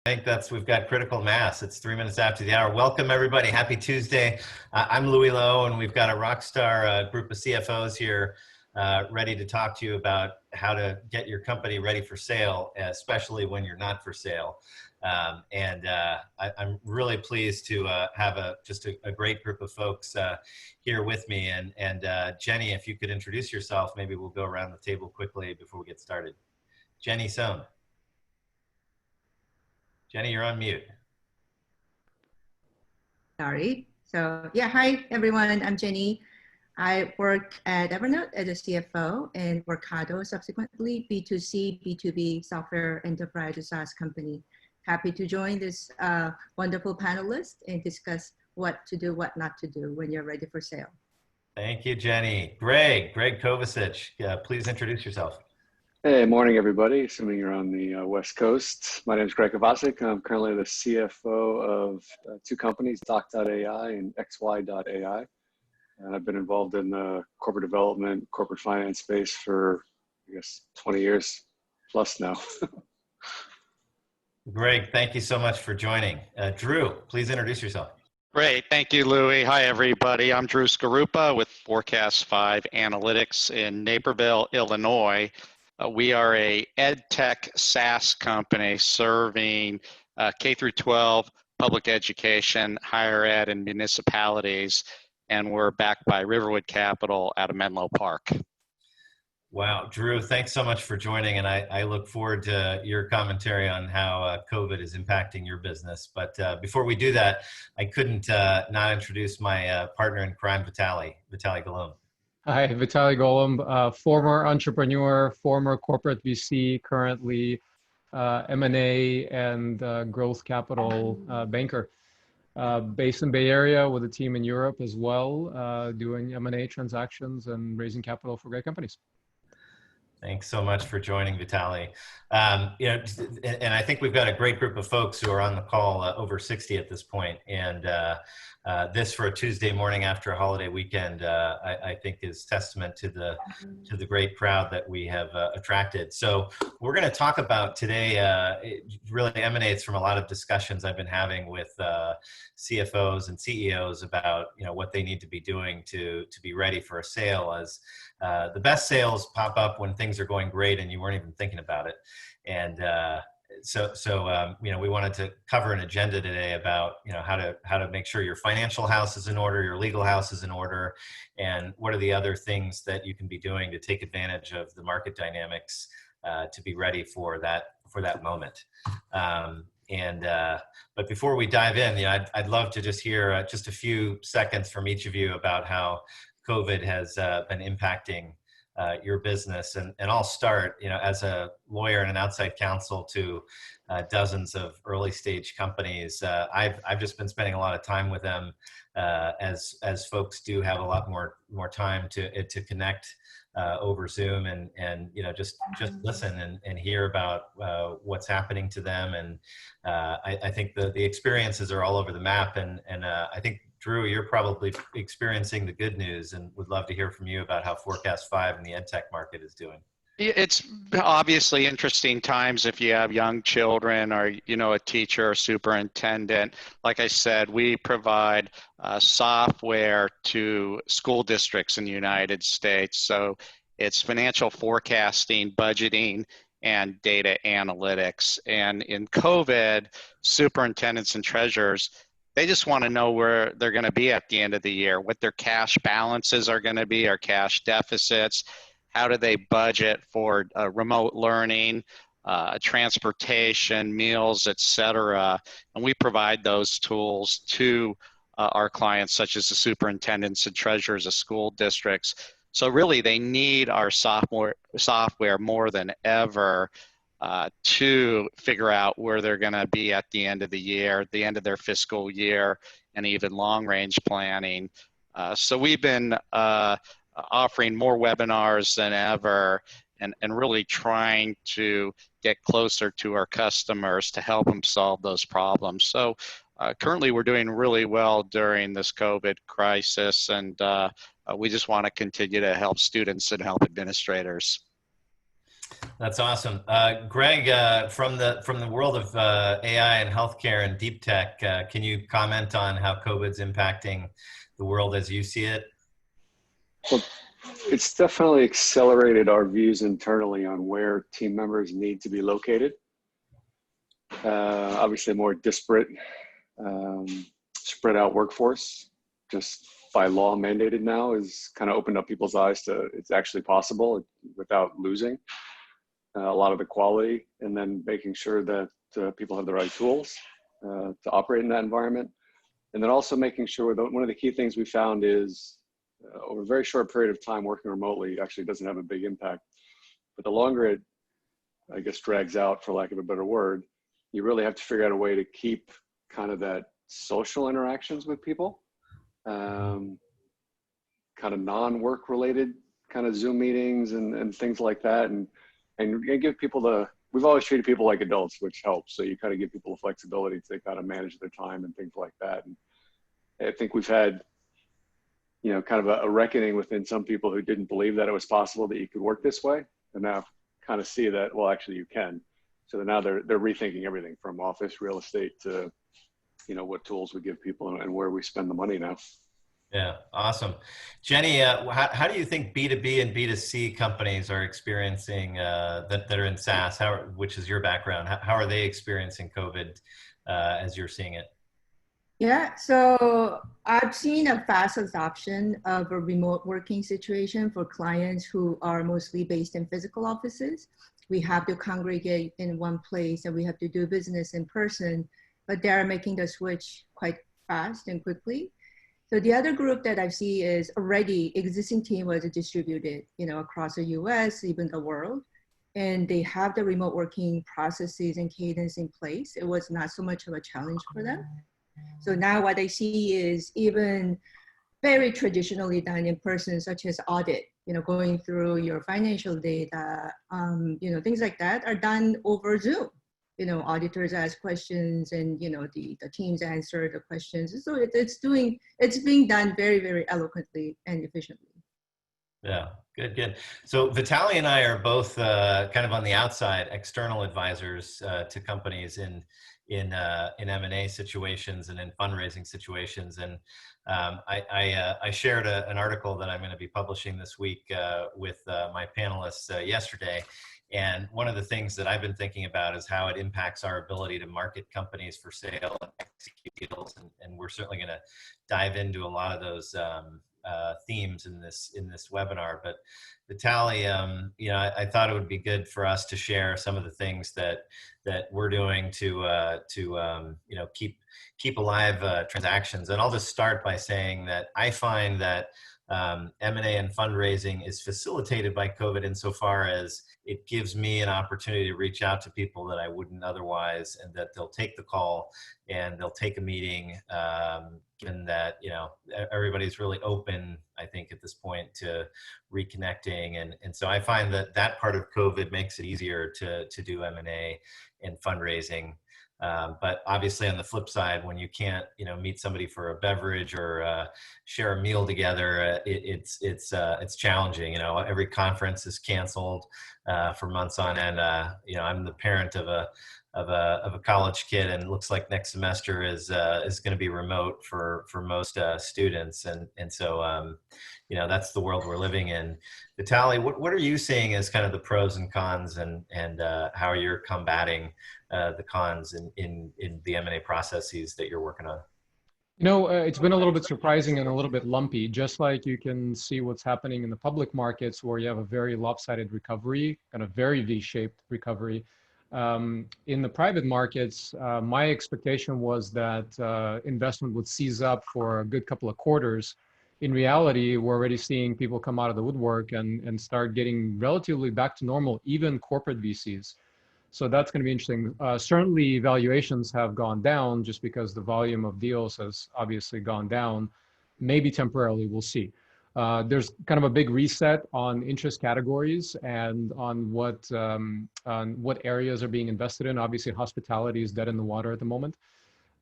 I think we've got critical mass. It's 3 minutes after the hour. Welcome everybody. Happy Tuesday. I'm Louis Lowe, and we've got a rock star group of CFOs here ready to talk to you about how to get your company ready for sale, especially when you're not for sale. I'm really pleased to have just a great group of folks here with me. And Jenny, if you could introduce yourself, maybe we'll go around the table quickly before we get started. Jenny Sohn. Jenny, you're on mute. Sorry. So yeah, hi everyone, I'm Jenny. I work at Evernote as a CFO and Workado, subsequently B2C, B2B software enterprise SaaS company. Happy to join this wonderful panelist and discuss what to do, what not to do when you're ready for sale. Thank you, Jenny. Greg Kovacic, please introduce yourself. Hey, morning, everybody. Assuming you're on the West Coast. My name is Greg Kovacic. I'm currently the CFO of two companies, Doc.ai and XY.ai. And I've been involved in the corporate development, corporate finance space for, I guess, 20 years plus now. Greg, thank you so much for joining. Drew, please introduce yourself. Great, thank you, Louis. Hi, everybody. I'm Drew Skarupa with Forecast 5 Analytics in Naperville, Illinois. We are a ed tech SaaS company serving K through 12, public education, higher ed, and municipalities. And we're backed by Riverwood Capital out of Menlo Park. Wow, Drew, thanks so much for joining. And I look forward to your commentary on how COVID is impacting your business. But before we do that, I couldn't not introduce my partner in crime, Vitaly Golom. Hi, Vitaly Golom, former entrepreneur, former corporate VC, currently M&A and growth capital banker. Based in Bay Area with a team in Europe as well, doing M&A transactions and raising capital for great companies. Thanks so much for joining, Vitaly. And I think we've got a great group of folks who are on the call, over 60 at this point. And this for a Tuesday morning after a holiday weekend, I think is testament to the great crowd that we have attracted. So we're going to talk about today, it really emanates from a lot of discussions I've been having with CFOs and CEOs about what they need to be doing to be ready for a sale, as the best sales pop up when things are going great and you weren't even thinking about it. And we wanted to cover an agenda today about how to make sure your financial house is in order, your legal house is in order, and what are the other things that you can be doing to take advantage of the market dynamics to be ready for that moment. But before we dive in, I'd love to just hear just a few seconds from each of you about how COVID has been impacting your business. And I'll start, as a lawyer and an outside counsel to dozens of early stage companies. I've just been spending a lot of time with them as folks do have a lot more time to connect over Zoom and just listen and hear about what's happening to them. And I think the experiences are all over the map. And I think, Drew, you're probably experiencing the good news, and would love to hear from you about how Forecast 5 and the ed tech market is doing. It's obviously interesting times if you have young children or, a teacher or superintendent. Like I said, we provide software to school districts in the United States. So it's financial forecasting, budgeting, and data analytics. And in COVID, superintendents and treasurers, they just want to know where they're going to be at the end of the year, what their cash balances are going to be, or cash deficits. How do they budget for remote learning, transportation, meals, etc. And we provide those tools to our clients, such as the superintendents and treasurers of school districts. So really, they need our software more than ever to figure out where they're going to be at the end of the year, the end of their fiscal year, and even long-range planning. So we've been offering more webinars than ever and really trying to get closer to our customers to help them solve those problems. So currently we're doing really well during this COVID crisis, and we just want to continue to help students and help administrators. That's awesome. Greg, from the world of AI and healthcare and deep tech, can you comment on how COVID's impacting the world as you see it? Well, it's definitely accelerated our views internally on where team members need to be located. Obviously, a more disparate, spread out workforce, just by law mandated now, is kind of opened up people's eyes to it's actually possible without losing a lot of the quality, and then making sure that people have the right tools to operate in that environment. And then also making sure that one of the key things we found is over a very short period of time working remotely actually doesn't have a big impact. But the longer it, I guess, drags out, for lack of a better word, you really have to figure out a way to keep kind of that social interactions with people, kind of non-work related kind of Zoom meetings and things like that. And give people we've always treated people like adults, which helps. So you kind of give people the flexibility to kind of manage their time and things like that. And I think we've had, kind of a reckoning within some people who didn't believe that it was possible that you could work this way, and now kind of see that, well, actually you can. So now they're rethinking everything from office real estate to, what tools we give people and where we spend the money now. Yeah, awesome. Jenny, how do you think B2B and B2C companies are experiencing that are in SaaS, which is your background? How are they experiencing COVID as you're seeing it? Yeah, so I've seen a fast adoption of a remote working situation for clients who are mostly based in physical offices. We have to congregate in one place and we have to do business in person, but they're making the switch quite fast and quickly. So the other group that I see is already existing team was distributed, across the US, even the world. And they have the remote working processes and cadence in place. It was not so much of a challenge for them. So now what I see is even very traditionally done in person, such as audit, going through your financial data, things like that are done over Zoom. Auditors ask questions and, the teams answer the questions. So it's being done very, very eloquently and efficiently. Yeah, good. So Vitaly and I are both kind of on the outside, external advisors to companies in M&A situations and in fundraising situations. And I shared an article that I'm going to be publishing this week with my panelists yesterday. And one of the things that I've been thinking about is how it impacts our ability to market companies for sale and execute deals. And we're certainly going to dive into a lot of those themes in this webinar. But Vitaly, I thought it would be good for us to share some of the things that we're doing to keep alive transactions. And I'll just start by saying that I find that M&A and fundraising is facilitated by COVID insofar as it gives me an opportunity to reach out to people that I wouldn't otherwise, and that they'll take the call and they'll take a meeting, given that, everybody's really open, I think, at this point to reconnecting. And so I find that part of COVID makes it easier to do M&A and fundraising. But obviously on the flip side, when you can't, meet somebody for a beverage or share a meal together, it's challenging. Every conference is canceled for months on end. I'm the parent of a college kid, and it looks like next semester is going to be remote for most students, and so that's the world we're living in. Vitaly, what are you seeing as kind of the pros and cons, and how you're combating the cons in the M&A processes that you're working on? It's been a little bit surprising and a little bit lumpy, just like you can see what's happening in the public markets, where you have a very lopsided recovery, kind of very V-shaped recovery. In the private markets, my expectation was that investment would seize up for a good couple of quarters. In reality, we're already seeing people come out of the woodwork and start getting relatively back to normal, even corporate VCs. So that's going to be interesting. Certainly, valuations have gone down just because the volume of deals has obviously gone down. Maybe temporarily, we'll see. There's kind of a big reset on interest categories and on what areas are being invested in. Obviously, hospitality is dead in the water at the moment.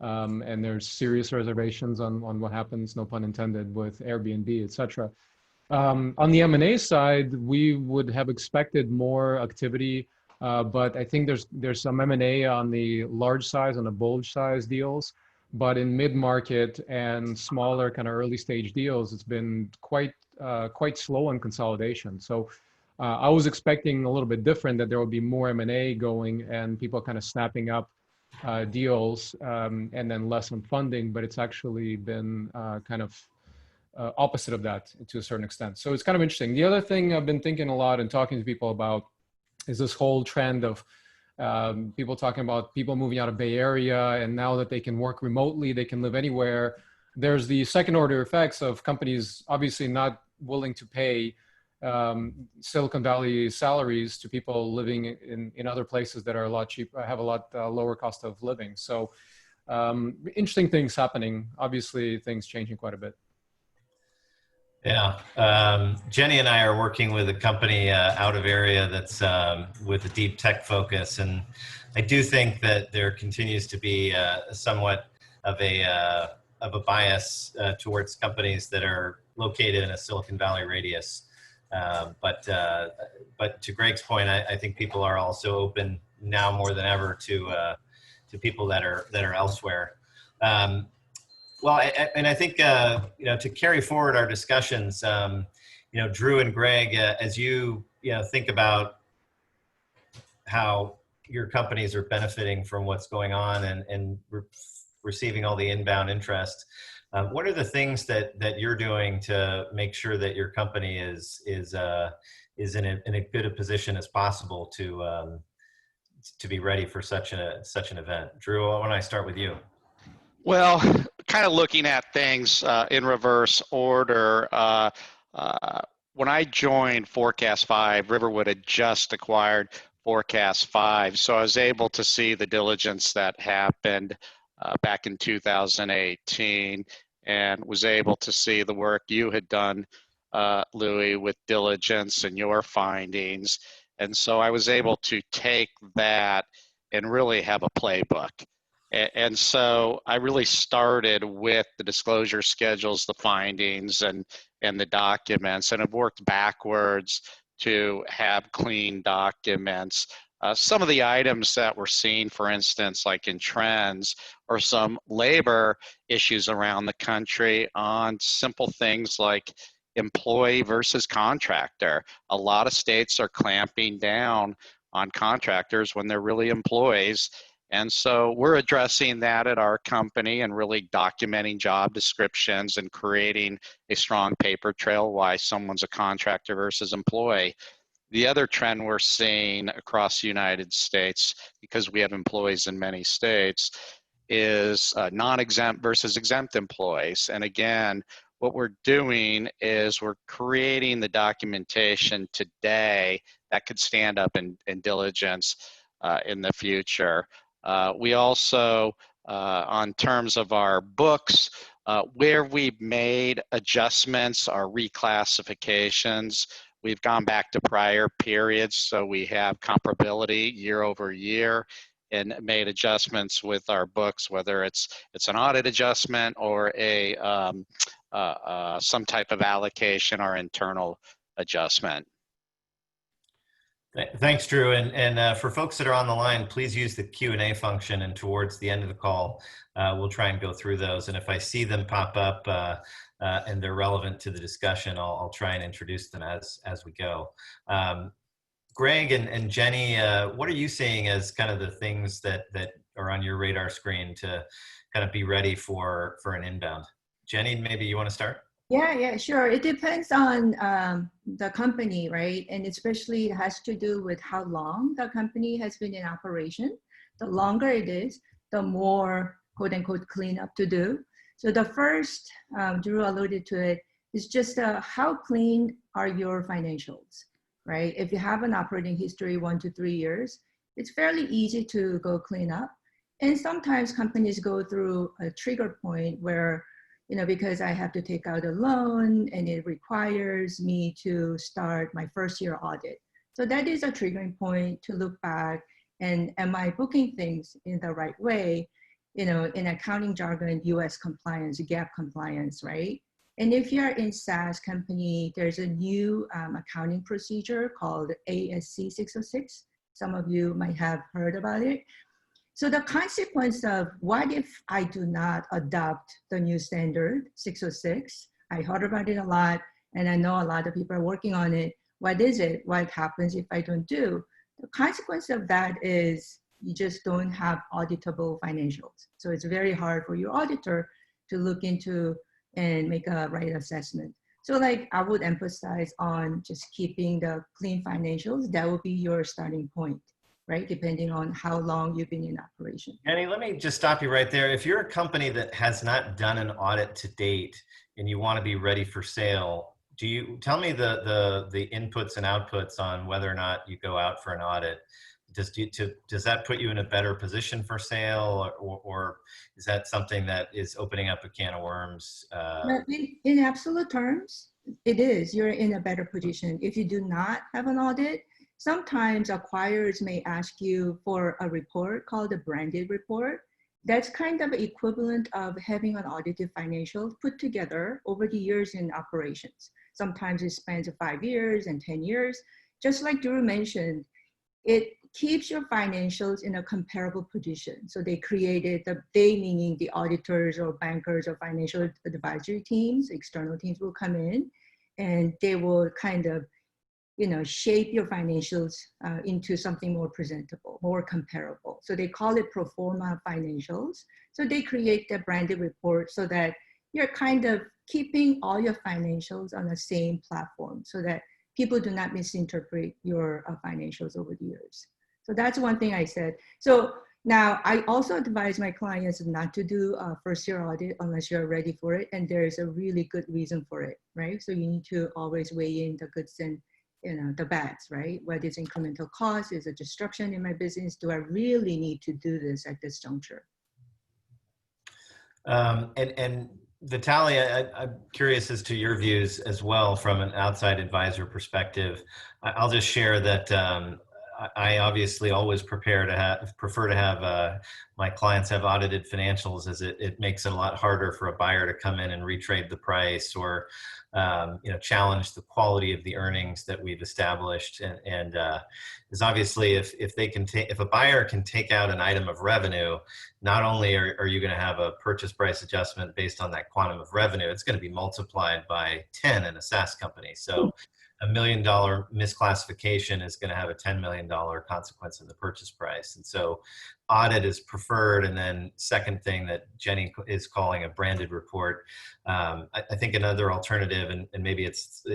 And there's serious reservations on what happens, no pun intended, with Airbnb, et cetera. On the M&A side, we would have expected more activity, but I think there's some M&A on the large size, on the bulge size deals, but in mid-market and smaller kind of early stage deals, it's been quite slow on consolidation. So I was expecting a little bit different, that there would be more M&A going and people kind of snapping up deals and then less on funding, but it's actually been kind of opposite of that to a certain extent. So it's kind of interesting. The other thing I've been thinking a lot and talking to people about is this whole trend of people talking about people moving out of Bay Area, and now that they can work remotely, they can live anywhere. There's the second order effects of companies obviously not willing to pay Silicon Valley salaries to people living in other places that are a lot cheaper, have a lot lower cost of living. So interesting things happening. Obviously, things changing quite a bit. Yeah, Jenny and I are working with a company out of area that's with a deep tech focus, and I do think that there continues to be somewhat of a bias towards companies that are located in a Silicon Valley radius. But to Greg's point, I think people are also open now more than ever to people that are elsewhere. Well, and I think, you know, to carry forward our discussions, you know, Drew and Greg, as you think about how your companies are benefiting from what's going on and receiving all the inbound interest, what are the things that you're doing to make sure that your company is in a good a position as possible to be ready for such an event? Drew, why don't I start with you? Well, kind of looking at things in reverse order. When I joined Forecast 5, Riverwood had just acquired Forecast 5, so I was able to see the diligence that happened back in 2018, and was able to see the work you had done, Louis, with diligence and your findings. And so I was able to take that and really have a playbook. And so I really started with the disclosure schedules, the findings, and the documents, and have worked backwards to have clean documents. Some of the items that we're seeing, for instance, like in trends, or some labor issues around the country on simple things like employee versus contractor. A lot of states are clamping down on contractors when they're really employees. And so we're addressing that at our company and really documenting job descriptions and creating a strong paper trail why someone's a contractor versus employee. The other trend we're seeing across the United States, because we have employees in many states, is non-exempt versus exempt employees. And again, what we're doing is we're creating the documentation today that could stand up in diligence in the future. We also, on terms of our books, where we've made adjustments or reclassifications, we've gone back to prior periods, so we have comparability year over year, and made adjustments with our books, whether it's an audit adjustment or a some type of allocation or internal adjustment. Thanks, Drew. And for folks that are on the line, please use the Q&A function, and towards the end of the call, we'll try and go through those. And if I see them pop up and they're relevant to the discussion, I'll try and introduce them as we go. Greg and Jenny, what are you seeing as kind of the things that are on your radar screen to kind of be ready for an inbound? Jenny, maybe you want to start? Yeah, sure. It depends on the company, right? And especially it has to do with how long the company has been in operation. The longer it is, the more quote unquote cleanup to do. So the first, Drew alluded to it, is just how clean are your financials, right? If you have an operating history 1 to 3 years, it's fairly easy to go clean up. And sometimes companies go through a trigger point where, you know, because I have to take out a loan and it requires me to start my first year audit. So that is a triggering point to look back and am I booking things in the right way? You know, in accounting jargon, US compliance, GAAP compliance, right? And if you're in SaaS company, there's a new accounting procedure called ASC 606. Some of you might have heard about it. So the consequence of what if I do not adopt the new standard 606? I heard about it a lot, and I know a lot of people are working on it. What is it? What happens if I don't do? The consequence of that is you just don't have auditable financials. So it's very hard for your auditor to look into and make a right assessment. So like I would emphasize on just keeping the clean financials. That would be your starting point, right? Depending on how long you've been in operation. Annie, let me just stop you right there. If you're a company that has not done an audit to date and you want to be ready for sale, do you tell me the inputs and outputs on whether or not you go out for an audit? Does that put you in a better position for sale, or is that something that is opening up a can of worms? In absolute terms, it is. You're in a better position. If you do not have an audit, sometimes acquirers may ask you for a report called a branded report. That's kind of equivalent of having an audited financial put together over the years in operations. Sometimes it spans 5 years and 10 years. Just like Drew mentioned, it keeps your financials in a comparable position. So they created, they meaning the auditors or bankers or financial advisory teams, external teams will come in and they will kind of, shape your financials into something more presentable, more comparable. So they call it pro forma financials. So they create the branded report so that you're kind of keeping all your financials on the same platform so that people do not misinterpret your financials over the years. So that's one thing I said. So now I also advise my clients not to do a first year audit unless you're ready for it. And there's a really good reason for it, right? So you need to always weigh in the goods and the bads, right? What is incremental cost? Is it disruption in my business? Do I really need to do this at this juncture? And Vitaly, I'm curious as to your views as well from an outside advisor perspective. I'll just share that I obviously always prefer to have my clients have audited financials, as it makes it a lot harder for a buyer to come in and retrade the price or challenge the quality of the earnings that we've established. And is obviously if a buyer can take out an item of revenue, not only are you going to have a purchase price adjustment based on that quantum of revenue, it's going to be multiplied by 10 in a SaaS company. So $1 million misclassification is going to have a $10 million consequence in the purchase price. And so audit is preferred. And then second thing that Jenny is calling a branded report. I think another alternative, and maybe it's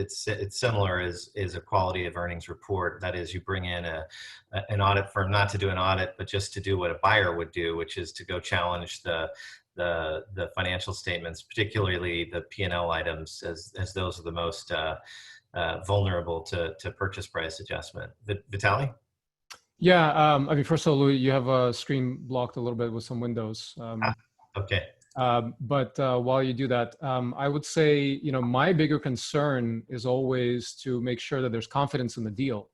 similar, is a quality of earnings report. That is, you bring in an audit firm, not to do an audit, but just to do what a buyer would do, which is to go challenge the financial statements, particularly the P&L items, as those are the most vulnerable to purchase price adjustment. Vitaly? Yeah, I mean, first of all, you have a screen blocked a little bit with some windows. Okay. But while you do that, I would say, my bigger concern is always to make sure that there's confidence in the deal.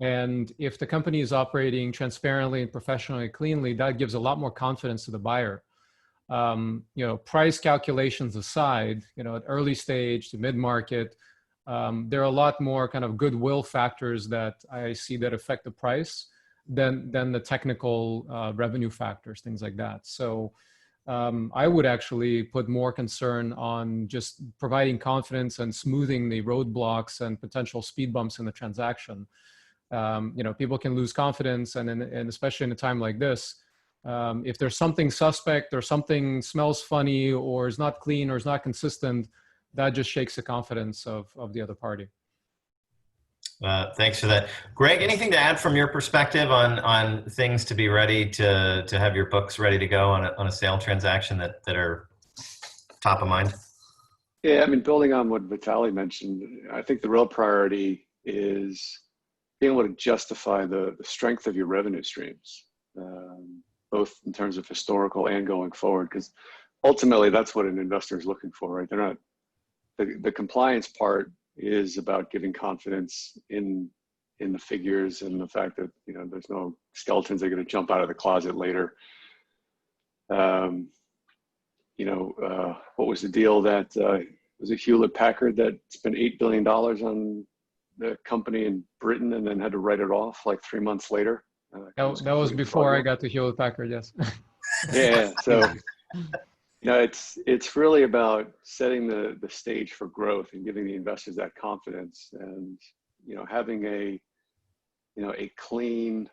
And if the company is operating transparently and professionally, cleanly, that gives a lot more confidence to the buyer. Price calculations aside, at early stage to mid-market, there are a lot more kind of goodwill factors that I see that affect the price than the technical revenue factors, things like that. So I would actually put more concern on just providing confidence and smoothing the roadblocks and potential speed bumps in the transaction. People can lose confidence, and especially in a time like this, if there's something suspect or something smells funny or is not clean or is not consistent, that just shakes the confidence of the other party. Thanks for that. Greg, anything to add from your perspective on things to be ready to have your books ready to go on a sale transaction that are top of mind? Yeah, I mean, building on what Vitaly mentioned, I think the real priority is being able to justify the strength of your revenue streams, both in terms of historical and going forward, because ultimately that's what an investor is looking for, right? They're not, the compliance part is about giving confidence in the figures and the fact that, there's no skeletons that are going to jump out of the closet later. What was the deal that was it Hewlett Packard that spent $8 billion on the company in Britain and then had to write it off like 3 months later. That was before I got to Hewlett Packard, yes. Yeah, so it's really about setting the stage for growth and giving the investors that confidence, and having a clean,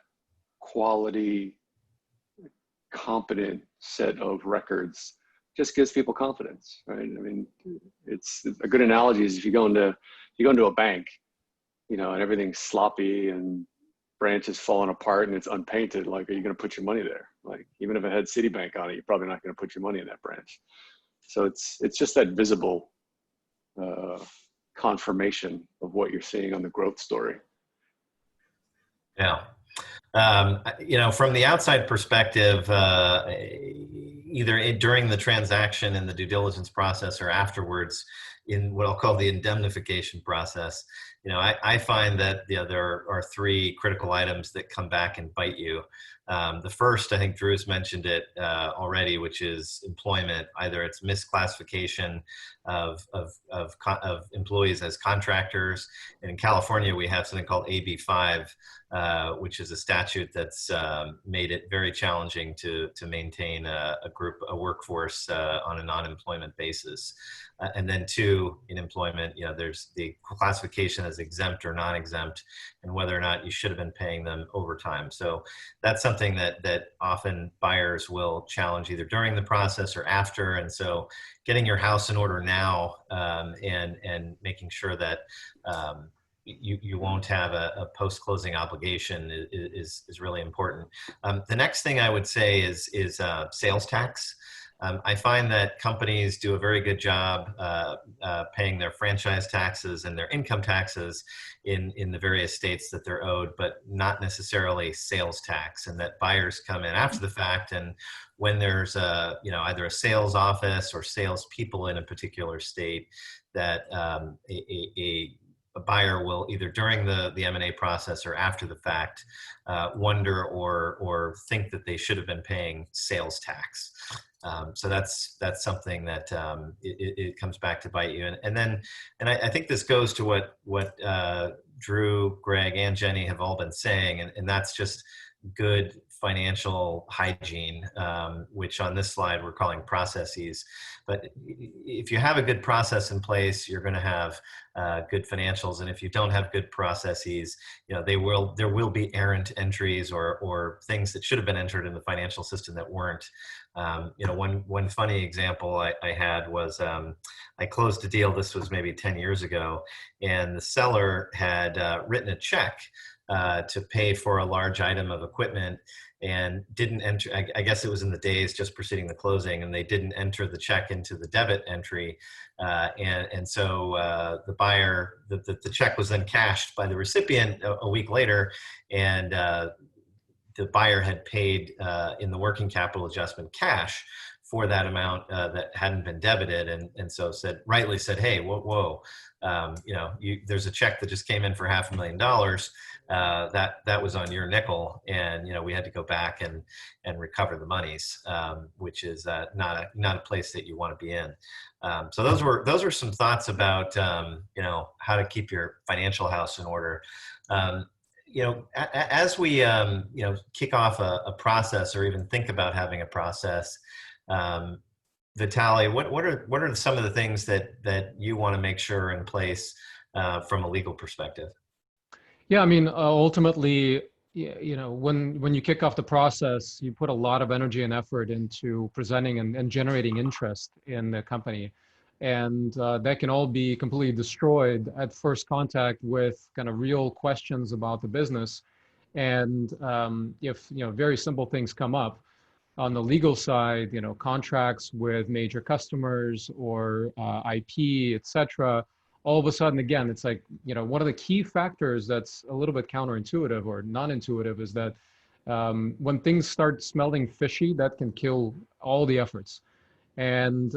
quality, competent set of records just gives people confidence, right? I mean, it's a good analogy is if you go into a bank, and everything's sloppy and branches falling apart and it's unpainted, like, are you going to put your money there? Like, even if it had Citibank on it, you're probably not going to put your money in that branch. So it's just that visible confirmation of what you're seeing on the growth story. Yeah. From the outside perspective, either during the transaction in the due diligence process or afterwards in what I'll call the indemnification process, I find that there are three critical items that come back and bite you. The first, I think Drew's mentioned it already, which is employment. Either it's misclassification of employees as contractors. And in California, we have something called AB5, which is a statute that's made it very challenging to maintain a workforce on a non-employment basis. And then two, in employment, there's the classification as exempt or non-exempt, and whether or not you should have been paying them overtime. So that's something that often buyers will challenge either during the process or after. And so getting your house in order now and making sure that you won't have a post-closing obligation is really important. The next thing I would say is sales tax. I find that companies do a very good job paying their franchise taxes and their income taxes in the various states that they're owed, but not necessarily sales tax, and that buyers come in after the fact. And when there's either a sales office or sales people in a particular state, that a buyer will either during the M&A process or after the fact wonder or think that they should have been paying sales tax. So that's something that it comes back to bite you. And I think this goes to what Drew, Greg, and Jenny have all been saying, and that's just good financial hygiene, which on this slide we're calling processes. But if you have a good process in place, you're going to have good financials. And if you don't have good processes, there will be errant entries or things that should have been entered in the financial system that weren't. One funny example I had was I closed a deal. This was maybe 10 years ago, and the seller had written a check to pay for a large item of equipment and didn't enter. I guess it was in the days just preceding the closing, and they didn't enter the check into the debit entry. And so the buyer, the check was then cashed by the recipient a week later, and the buyer had paid in the working capital adjustment cash for that amount that hadn't been debited, and so rightly said, hey, whoa, there's a check that just came in for $500,000 that was on your nickel, and we had to go back and recover the monies, which is not a place that you want to be in. So those were some thoughts about how to keep your financial house in order. As we kick off a process or even think about having a process, Vitaly, what are some of the things that you want to make sure are in place from a legal perspective? Yeah, I mean, ultimately, when you kick off the process, you put a lot of energy and effort into presenting and generating interest in the company. And that can all be completely destroyed at first contact with kind of real questions about the business. And if very simple things come up on the legal side, contracts with major customers or IP, etc., all of a sudden, again, it's like, one of the key factors that's a little bit counterintuitive or non-intuitive is that when things start smelling fishy, that can kill all the efforts. And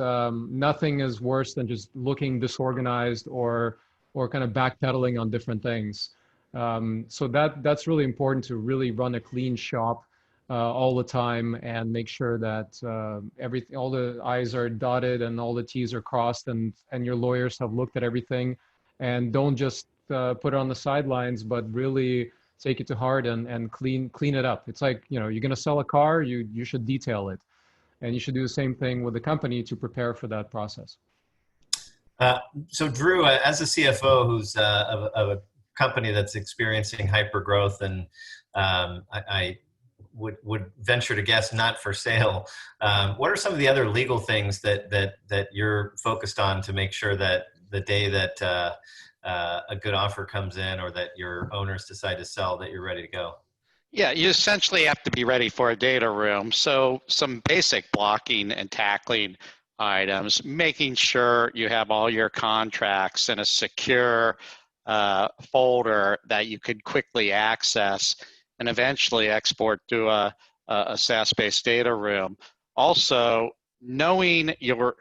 nothing is worse than just looking disorganized or kind of backpedaling on different things. So that's really important, to really run a clean shop all the time and make sure that all the I's are dotted and all the T's are crossed, and your lawyers have looked at everything, and don't just put it on the sidelines, but really take it to heart and clean it up. It's like, you're going to sell a car, you should detail it, and you should do the same thing with the company to prepare for that process. So Drew, as a CFO who's of a company that's experiencing hyper growth, and I would venture to guess not for sale, what are some of the other legal things that you're focused on to make sure that the day that a good offer comes in, or that your owners decide to sell, that you're ready to go? Yeah, you essentially have to be ready for a data room. So some basic blocking and tackling items, making sure you have all your contracts in a secure folder that you could quickly access and eventually export to a SaaS-based data room. Also, knowing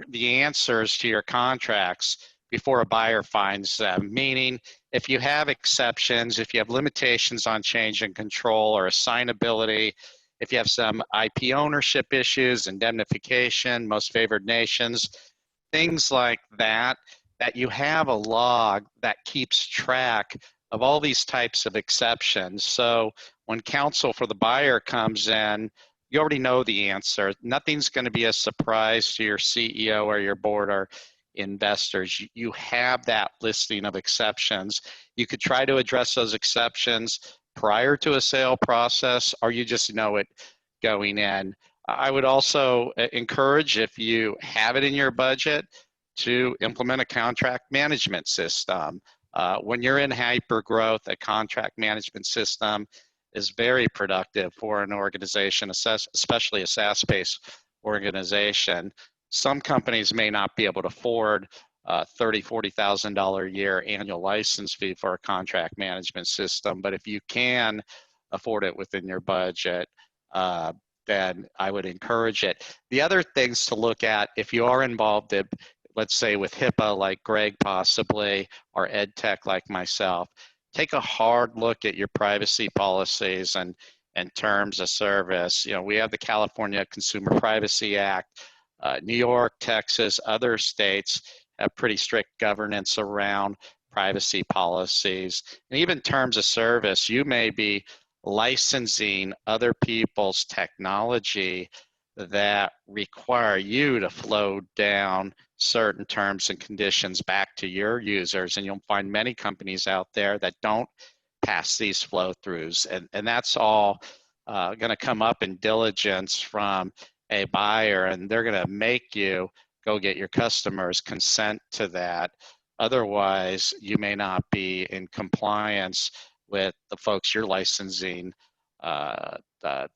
the answers to your contracts before a buyer finds them, meaning if you have exceptions, if you have limitations on change in control or assignability, if you have some IP ownership issues, indemnification, most favored nations, things like that, that you have a log that keeps track of all these types of exceptions. So when counsel for the buyer comes in, you already know the answer. Nothing's going to be a surprise to your CEO or your board or investors. You have that listing of exceptions. You could try to address those exceptions prior to a sale process, or you just know it going in. I would also encourage, if you have it in your budget, to implement a contract management system. When you're in hyper growth, a contract management system is very productive for an organization, especially a SaaS-based organization. Some companies may not be able to afford $30,000, $40,000 a year annual license fee for a contract management system, but if you can afford it within your budget, then I would encourage it. The other things to look at, if you are involved in, let's say with HIPAA like Greg possibly, or ed tech like myself, take a hard look at your privacy policies and terms of service. We have the California Consumer Privacy Act. New York, Texas, other states have pretty strict governance around privacy policies. And even terms of service, you may be licensing other people's technology that require you to flow down certain terms and conditions back to your users. And you'll find many companies out there that don't pass these flow throughs. And that's all going to come up in diligence from a buyer, and they're going to make you go get your customers consent to that. Otherwise, you may not be in compliance with the folks you're licensing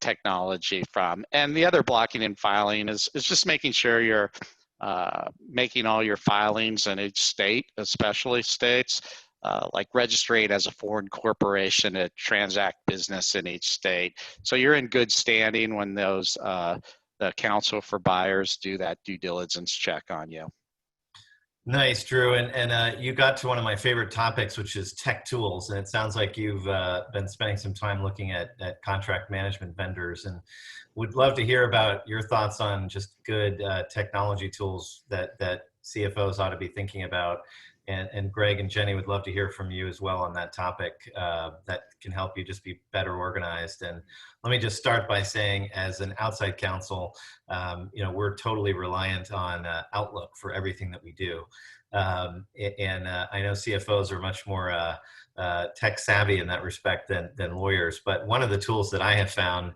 technology from. And the other blocking and filing is just making sure you're making all your filings in each state, especially states, like registering as a foreign corporation to transact business in each state. So you're in good standing when those the counsel for buyers do that due diligence check on you. Nice, Drew. And you got to one of my favorite topics, which is tech tools. And it sounds like you've been spending some time looking at contract management vendors, and would love to hear about your thoughts on just good technology tools that CFOs ought to be thinking about. And Greg and Jenny, would love to hear from you as well on that topic that can help you just be better organized. And let me just start by saying, as an outside counsel, we're totally reliant on Outlook for everything that we do. I know CFOs are much more tech savvy in that respect than lawyers. But one of the tools that I have found,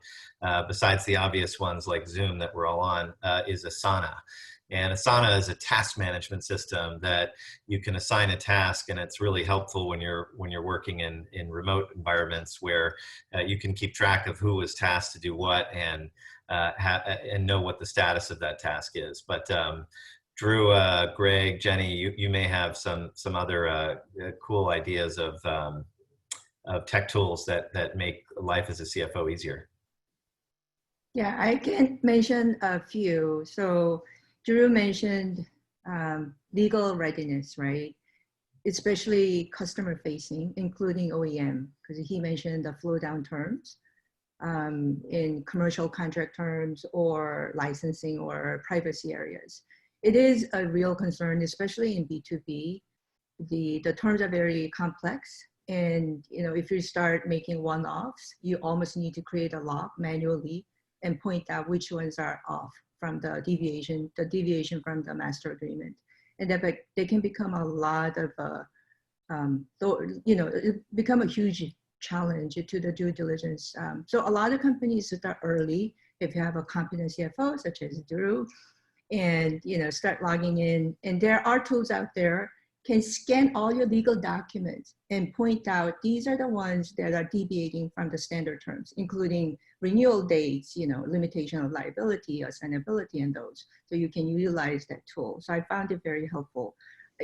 besides the obvious ones like Zoom that we're all on, is Asana. And Asana is a task management system that you can assign a task, and it's really helpful when you're working in remote environments where you can keep track of who was tasked to do what and know what the status of that task is. But Drew, Greg, Jenny, you may have some other cool ideas of tech tools that make life as a CFO easier. Yeah, I can mention a few. So Drew mentioned legal readiness, right? Especially customer facing, including OEM, because he mentioned the flow down terms. in commercial contract terms or licensing or privacy areas. It is a real concern, especially in B2B. The terms are very complex. And if you start making one-offs, you almost need to create a log manually and point out which ones are off from the deviation from the master agreement. And that they can become a lot of, it become a huge challenge to the due diligence. So a lot of companies start early. If you have a competent CFO, such as Drew, and start logging in. And there are tools out there can scan all your legal documents and point out these are the ones that are deviating from the standard terms, including renewal dates, limitation of liability, assignability, and those. So you can utilize that tool. So I found it very helpful.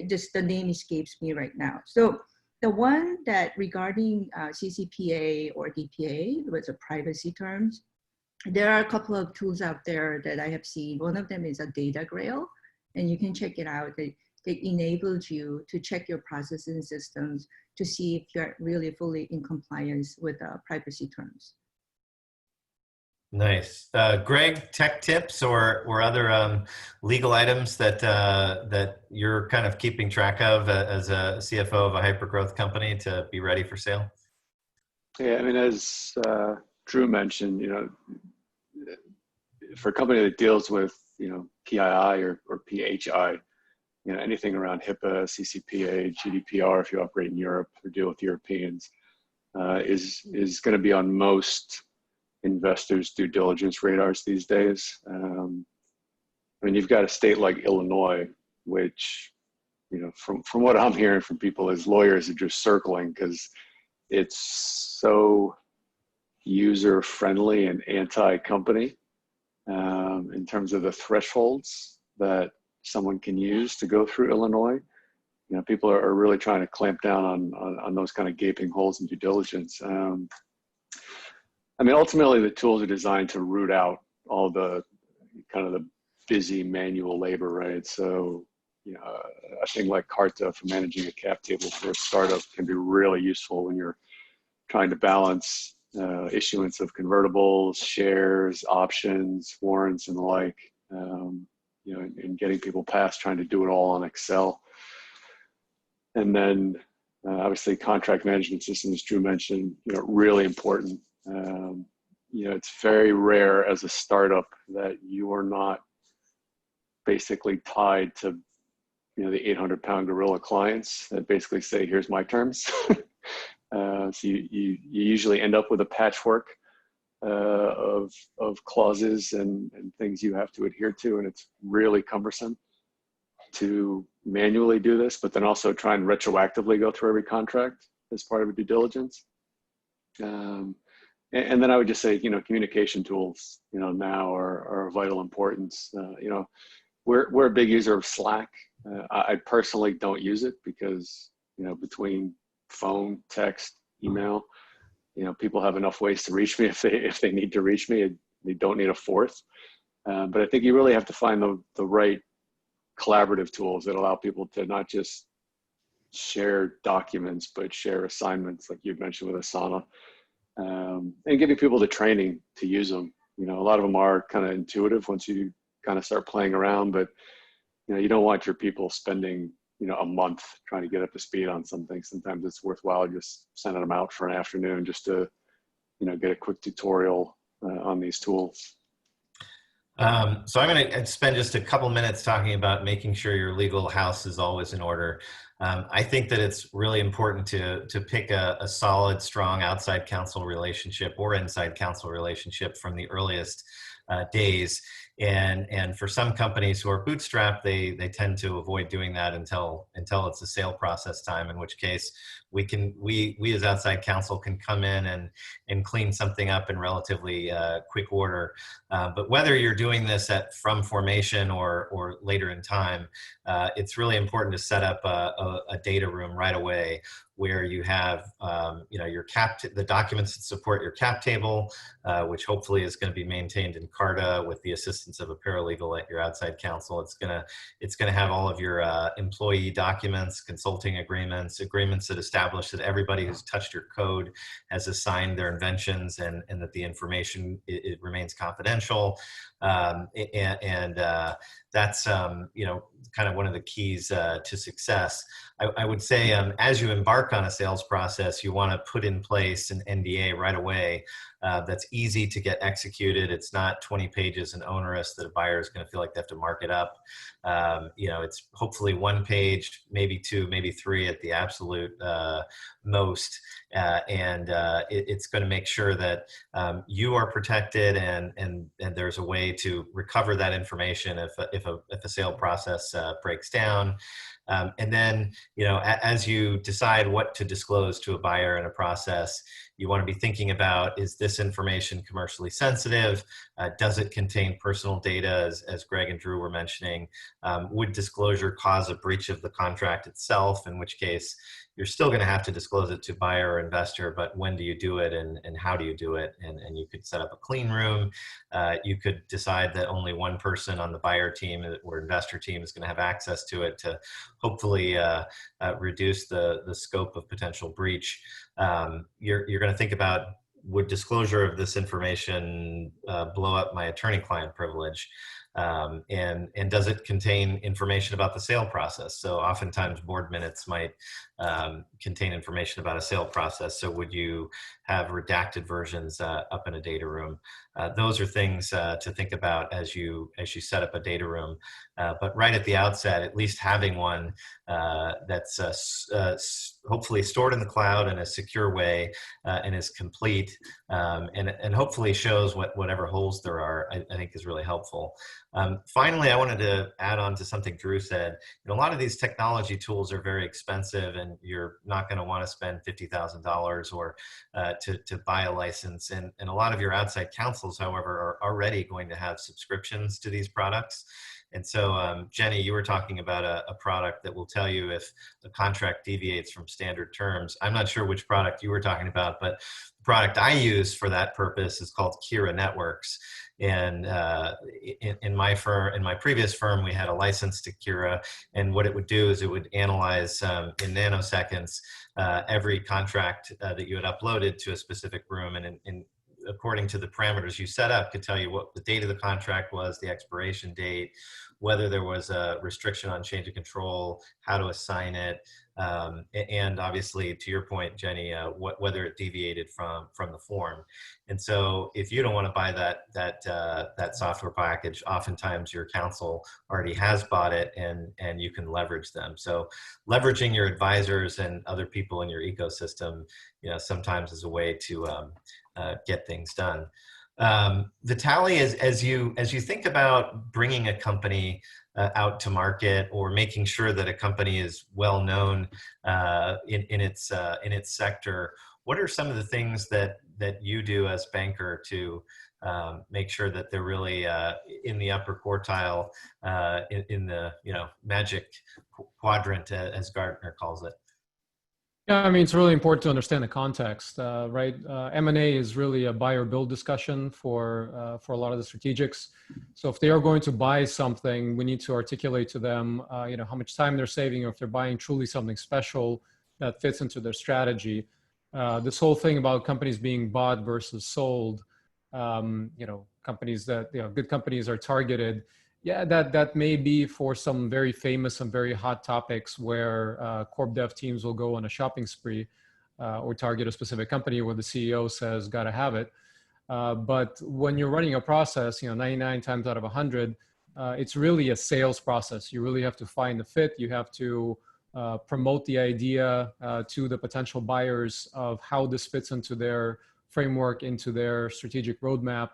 Just the name escapes me right now. So the one that regarding CCPA or DPA was a privacy terms. There are a couple of tools out there that I have seen. One of them is a data grail, and you can check it out. It enables you to check your processes and systems to see if you're really fully in compliance with privacy terms. Nice. Greg, tech tips or other legal items that that you're kind of keeping track of as a CFO of a hypergrowth company to be ready for sale? Yeah, I mean, as Drew mentioned, for a company that deals with, PII or PHI, anything around HIPAA, CCPA, GDPR, if you operate in Europe or deal with Europeans, is going to be on most investors' due diligence radars these days. I mean, you've got a state like Illinois, which, from what I'm hearing from people, is lawyers are just circling because it's so user-friendly and anti-company in terms of the thresholds that someone can use to go through Illinois. People are really trying to clamp down on those kind of gaping holes in due diligence. I mean, ultimately, the tools are designed to root out all the kind of the busy manual labor, right? So, a thing like Carta for managing a cap table for a startup can be really useful when you're trying to balance issuance of convertibles, shares, options, warrants, and the like, and getting people past trying to do it all on Excel. And then obviously contract management systems, Drew mentioned, really important. It's very rare as a startup that you are not basically tied to, the 800-pound gorilla clients that basically say, here's my terms. So you usually end up with a patchwork of clauses and things you have to adhere to, and it's really cumbersome to manually do this, but then also try and retroactively go through every contract as part of a due diligence. And then I would just say, communication tools, now are of vital importance. We're a big user of Slack. I personally don't use it because, between phone, text, email, people have enough ways to reach me if they need to reach me. They don't need a fourth. But I think you really have to find the right collaborative tools that allow people to not just share documents, but share assignments, like you mentioned with Asana, and giving people the training to use them. A lot of them are kind of intuitive once you kind of start playing around, but you don't want your people spending a month trying to get up to speed on something. Sometimes it's worthwhile just sending them out for an afternoon just to get a quick tutorial on these tools. So I'm going to spend just a couple minutes talking about making sure your legal house is always in order. I think that it's really important to pick a solid, strong outside counsel relationship or inside counsel relationship from the earliest days. And for some companies who are bootstrapped, they tend to avoid doing that until it's a sale process time, in which case we as outside counsel can come in and clean something up in relatively quick order. But whether you're doing this from formation or later in time, it's really important to set up a data room right away where you have, your the documents that support your cap table, which hopefully is going to be maintained in Carta with the assistance of a paralegal at your outside counsel. It's going to have all of your employee documents, consulting agreements that establish that everybody who's touched your code has assigned their inventions, and that the information it remains confidential. That's kind of one of the keys to success. I would say as you embark on a sales process, you want to put in place an NDA right away that's easy to get executed. It's not 20 pages and onerous that a buyer is going to feel like they have to mark it up. It's hopefully 1 page, maybe 2, maybe 3 at the absolute most. It's going to make sure that you are protected, and there's a way to recover that information if a sale process breaks down. And then, as you decide what to disclose to a buyer in a process, you want to be thinking about, is this information commercially sensitive? Does it contain personal data, as Greg and Drew were mentioning? Would disclosure cause a breach of the contract itself, in which case you're still going to have to disclose it to buyer or investor, but when do you do it, and how do you do it? And you could set up a clean room. You could decide that only one person on the buyer team or investor team is going to have access to it to hopefully reduce the scope of potential breach. You're going to think about, would disclosure of this information blow up my attorney-client privilege? And does it contain information about the sale process? So oftentimes board minutes might contain information about a sale process. So would you have redacted versions up in a data room? Those are things to think about as you set up a data room. But right at the outset, at least having one that's hopefully stored in the cloud in a secure way and is complete, and hopefully shows whatever holes there are, I think is really helpful. Finally, I wanted to add on to something Drew said. A lot of these technology tools are very expensive, and you're not going to want to spend $50,000 or to buy a license. And a lot of your outside counsels, however, are already going to have subscriptions to these products. And so, Jenny, you were talking about a product that will tell you if the contract deviates from standard terms. I'm not sure which product you were talking about, but the product I use for that purpose is called Kira Networks. And in my previous firm, we had a license to Kira, and what it would do is it would analyze in nanoseconds every contract that you had uploaded to a specific room, and according to the parameters you set up, could tell you what the date of the contract was, the expiration date, whether there was a restriction on change of control, how to assign it, and obviously, to your point, Jenny, whether it deviated from the form. And so, if you don't want to buy that software package, oftentimes your counsel already has bought it, and you can leverage them. So, leveraging your advisors and other people in your ecosystem, sometimes is a way to get things done. Vitaly, as you think about bringing a company out to market, or making sure that a company is well known in its sector, what are some of the things that you do as banker to make sure that they're really in the upper quartile, in the magic quadrant, as Gartner calls it? Yeah, I mean, it's really important to understand the context, right? M&A is really a buy or build discussion for a lot of the strategics. So if they are going to buy something, we need to articulate to them, how much time they're saving, or if they're buying truly something special that fits into their strategy. This whole thing about companies being bought versus sold, companies that, good companies are targeted. Yeah, that may be for some very famous and very hot topics where corp dev teams will go on a shopping spree or target a specific company where the CEO says, gotta have it. But when you're running a process, 99 times out of 100, it's really a sales process. You really have to find the fit. You have to promote the idea to the potential buyers of how this fits into their framework, into their strategic roadmap.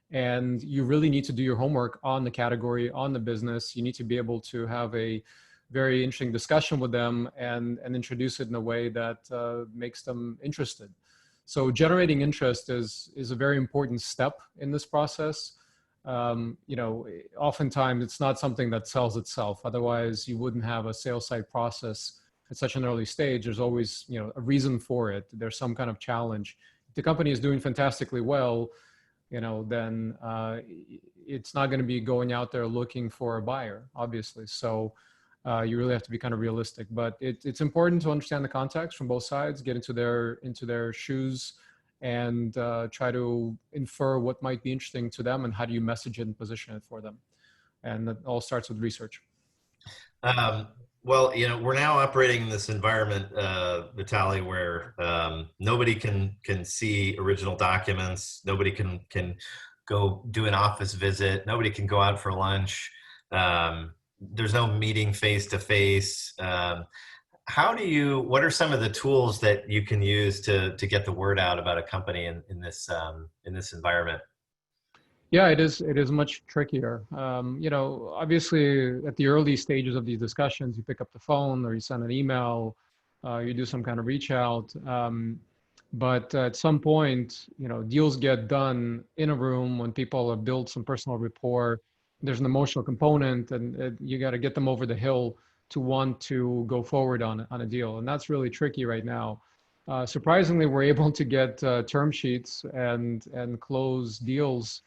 And you really need to do your homework on the category, on the business. You need to be able to have a very interesting discussion with them and introduce it in a way that makes them interested. So generating interest is a very important step in this process. Oftentimes it's not something that sells itself. Otherwise, you wouldn't have a sales side process at such an early stage, there's always, you know, a reason for it. There's some kind of challenge. If the company is doing fantastically well, you know, then it's not going to be going out there looking for a buyer, obviously. So you really have to be kind of realistic. But it's important to understand the context from both sides, get into their shoes, and try to infer what might be interesting to them and how do you message it and position it for them. And that all starts with research. Well, you know, we're now operating in this environment, Vitaly, where nobody can see original documents. Nobody can go do an office visit. Nobody can go out for lunch. There's no meeting face to face. What are some of the tools that you can use to get the word out about a company in this environment? Yeah, it is much trickier. You know, obviously at the early stages of these discussions, you pick up the phone or you send an email, you do some kind of reach out. But at some point, you know, deals get done in a room when people have built some personal rapport. There's an emotional component, and you got to get them over the hill to want to go forward on a deal. And that's really tricky right now. Surprisingly, we're able to get term sheets and close deals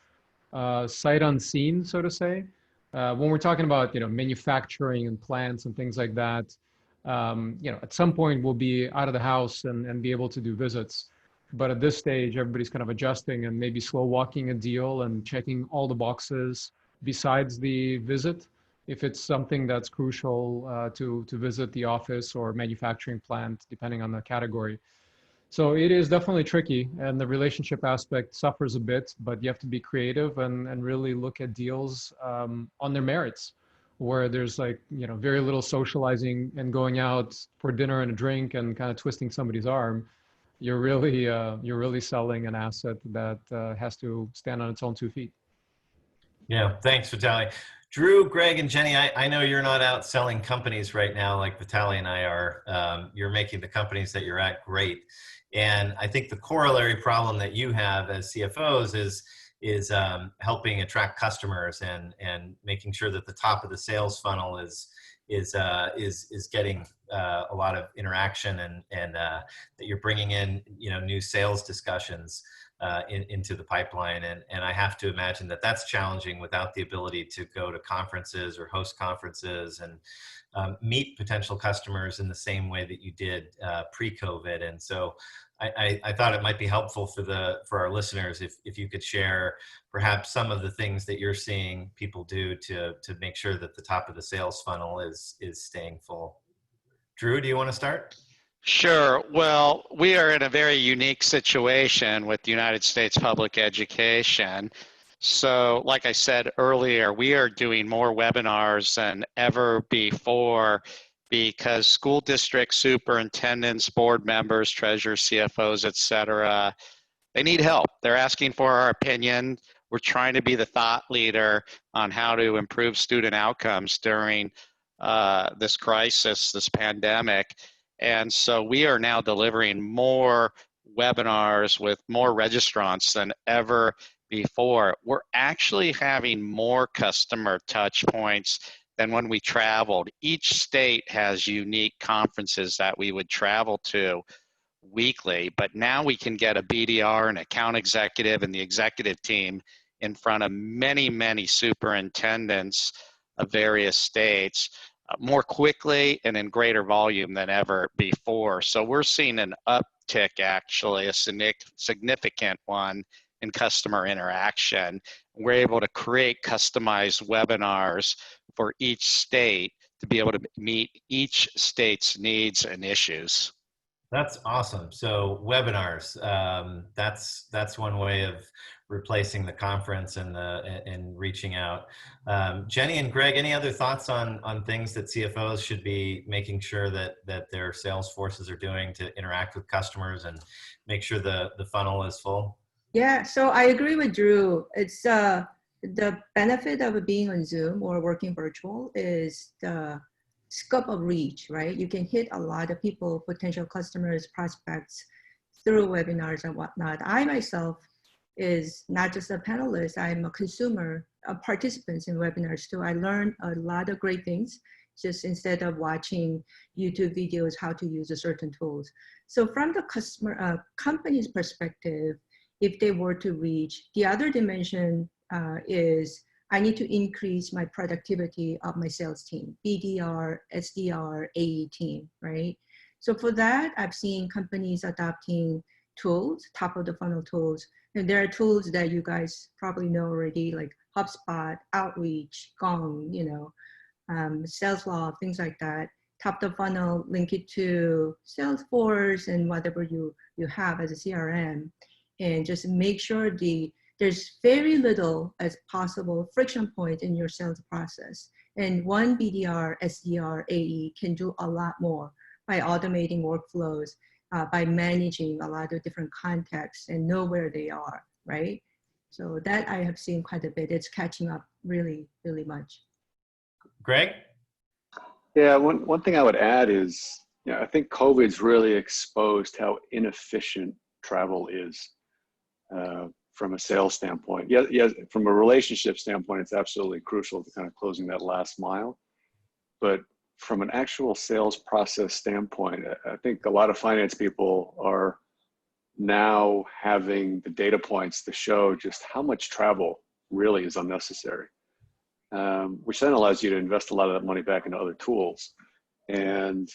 sight unseen, so to say. When we're talking about, you know, manufacturing and plants and things like that, you know, at some point we'll be out of the house and be able to do visits. But at this stage, everybody's kind of adjusting and maybe slow walking a deal and checking all the boxes besides the visit. If it's something that's crucial to visit the office or manufacturing plant, depending on the category. So it is definitely tricky, and the relationship aspect suffers a bit, but you have to be creative and really look at deals on their merits, where there's, like, you know, very little socializing and going out for dinner and a drink and kind of twisting somebody's arm. You're really selling an asset that has to stand on its own 2 feet. Yeah, thanks, Vitaly. Drew, Greg, and Jenny, I know you're not out selling companies right now like Vitaly and I are. You're making the companies that you're at great. And I think the corollary problem that you have as CFOs is helping attract customers and making sure that the top of the sales funnel is getting a lot of interaction and that you're bringing in, you know, new sales discussions into the pipeline. And I have to imagine that that's challenging without the ability to go to conferences or host conferences and meet potential customers in the same way that you did pre-COVID. And so I thought it might be helpful for our listeners if you could share perhaps some of the things that you're seeing people do to make sure that the top of the sales funnel is staying full. Drew, do you want to start? Sure. Well, we are in a very unique situation with the United States public education. So, like I said earlier, we are doing more webinars than ever before because school district superintendents, board members, treasurers, CFOs, et cetera, they need help. They're asking for our opinion. We're trying to be the thought leader on how to improve student outcomes during this crisis, this pandemic. And so we are now delivering more webinars with more registrants than ever before. We're actually having more customer touch points than when we traveled. Each state has unique conferences that we would travel to weekly, but now we can get a BDR, an account executive, and the executive team in front of many, many superintendents of various states more quickly and in greater volume than ever before. So we're seeing an uptick, actually, a significant one in customer interaction. We're able to create customized webinars for each state to be able to meet each state's needs and issues. That's awesome. So webinars, that's one way of replacing the conference and reaching out. Jenny and Greg, any other thoughts on things that CFOs should be making sure that their sales forces are doing to interact with customers and make sure the funnel is full? Yeah, so I agree with Drew. It's the benefit of being on Zoom or working virtual is the scope of reach, right? You can hit a lot of people, potential customers, prospects through webinars and whatnot. I myself is not just a panelist, I'm a consumer, a participant in webinars too. I learned a lot of great things. just instead of watching YouTube videos, how to use a certain tools. So from the customer company's perspective, if they were to reach, the other dimension is I need to increase my productivity of my sales team, BDR, SDR, AE team, right? So for that, I've seen companies adopting tools, top of the funnel tools. And there are tools that you guys probably know already, like HubSpot, Outreach, Gong, Salesloft, things like that. Top of the funnel, link it to Salesforce and whatever you have as a CRM, and just make sure there's very little as possible friction point in your sales process. And one BDR, SDR, AE can do a lot more by automating workflows, by managing a lot of different contexts and know where they are, right? So that I have seen quite a bit. It's catching up really, really much. Greg? Yeah, one thing I would add is, I think COVID's really exposed how inefficient travel is from a sales standpoint. Yeah, from a relationship standpoint, it's absolutely crucial to kind of closing that last mile. But from an actual sales process standpoint, I think a lot of finance people are now having the data points to show just how much travel really is unnecessary, which then allows you to invest a lot of that money back into other tools. And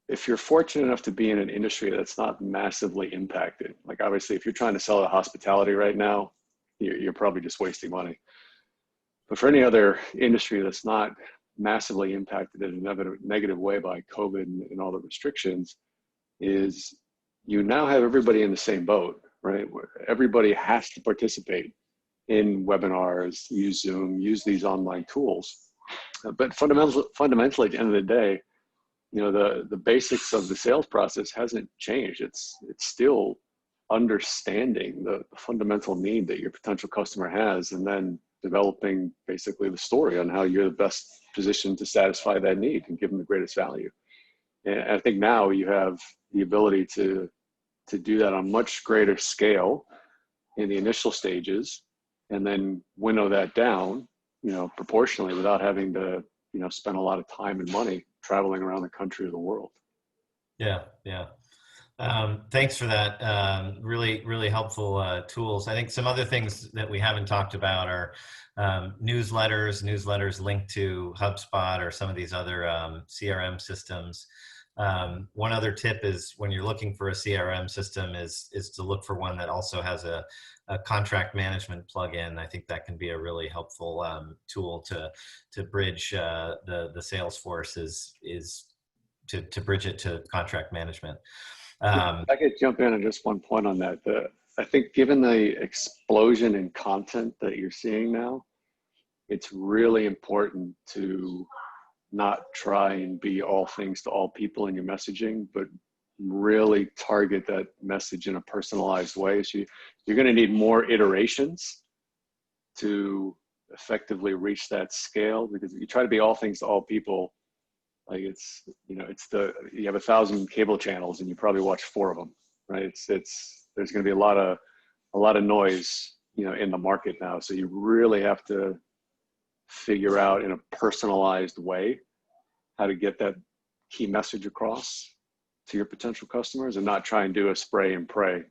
if you're fortunate enough to be in an industry that's not massively impacted, like obviously if you're trying to sell to hospitality right now, you're probably just wasting money. But for any other industry that's not massively impacted in a negative way by COVID and all the restrictions, is you now have everybody in the same boat, right? Where everybody has to participate in webinars, use Zoom, use these online tools. But fundamentally, at the end of the day, the basics of the sales process hasn't changed. It's still understanding the fundamental need that your potential customer has, and then developing basically the story on how you're the best positioned to satisfy that need and give them the greatest value. And I think now you have the ability to do that on much greater scale in the initial stages, and then winnow that down, proportionally, without having to, spend a lot of time and money traveling around the country or the world. Yeah. Thanks for that. Really, really helpful tools. I think some other things that we haven't talked about are newsletters linked to HubSpot or some of these other CRM systems. One other tip is when you're looking for a CRM system is to look for one that also has a contract management plugin. I think that can be a really helpful tool to bridge the sales force is to bridge it to contract management. I could jump in on just one point on that. I think given the explosion in content that you're seeing now, it's really important to not try and be all things to all people in your messaging, but really target that message in a personalized way. So you're going to need more iterations to effectively reach that scale, because if you try to be all things to all people, like you have 1,000 cable channels and you probably watch 4 of them, right? There's going to be a lot of noise, in the market now. So you really have to figure out in a personalized way how to get that key message across to your potential customers, and not try and do a spray and pray.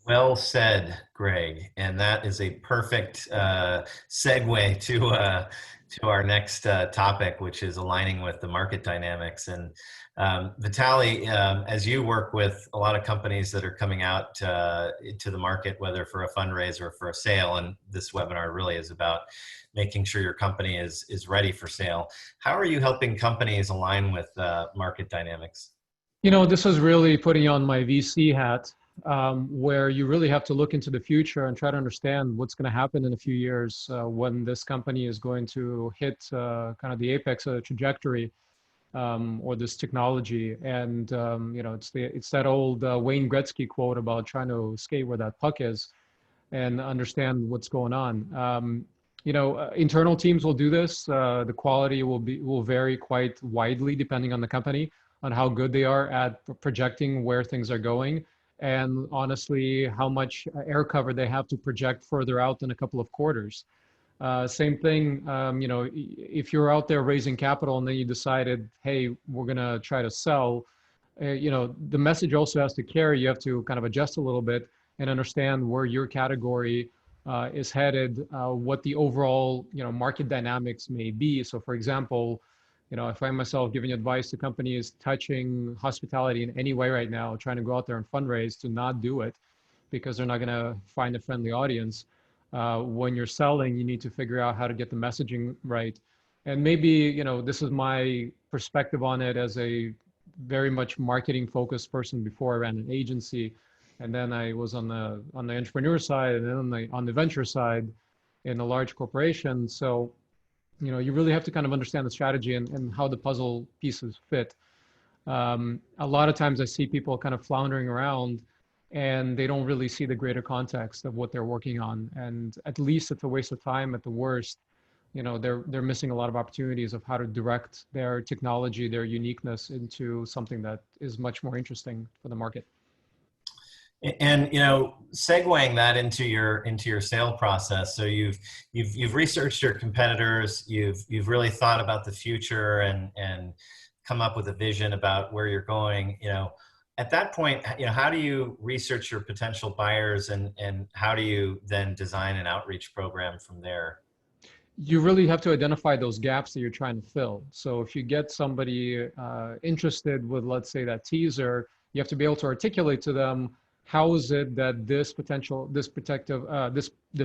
Well said, Greg. And that is a perfect segue to our next topic, which is aligning with the market dynamics. And Vitaly, as you work with a lot of companies that are coming out to the market, whether for a fundraise or for a sale, and this webinar really is about making sure your company is ready for sale. How are you helping companies align with market dynamics? This is really putting on my VC hat, where you really have to look into the future and try to understand what's going to happen in a few years when this company is going to hit kind of the apex of the trajectory, or this technology. And it's that old Wayne Gretzky quote about trying to skate where that puck is and understand what's going on. Internal teams will do this. The quality will vary quite widely depending on the company, on how good they are at projecting where things are going, and honestly, how much air cover they have to project further out than a couple of quarters. Same thing, you know, if you're out there raising capital and then you decided, hey, we're going to try to sell, you know, the message also has to carry. You have to kind of adjust a little bit and understand where your category is headed, what the overall, you know, market dynamics may be. So for example, you know, I find myself giving advice to companies touching hospitality in any way right now, trying to go out there and fundraise, to not do it because they're not going to find a friendly audience. When you're selling, you need to figure out how to get the messaging right. And maybe, you know, this is my perspective on it as a very much marketing focused person before I ran an agency. And then I was on the entrepreneur side, and then on the venture side in a large corporation. So, you know, you really have to kind of understand the strategy and how the puzzle pieces fit. A lot of times I see people kind of floundering around and they don't really see the greater context of what they're working on. And at least it's a waste of time. At the worst, you know, they're missing a lot of opportunities of how to direct their technology, their uniqueness into something that is much more interesting for the market. And you know, segueing that into your sale process. So you've researched your competitors. You've really thought about the future and come up with a vision about where you're going. You know, at that point, you know, how do you research your potential buyers, and how do you then design an outreach program from there? You really have to identify those gaps that you're trying to fill. So if you get somebody interested with, let's say, that teaser, you have to be able to articulate to them, how is it that this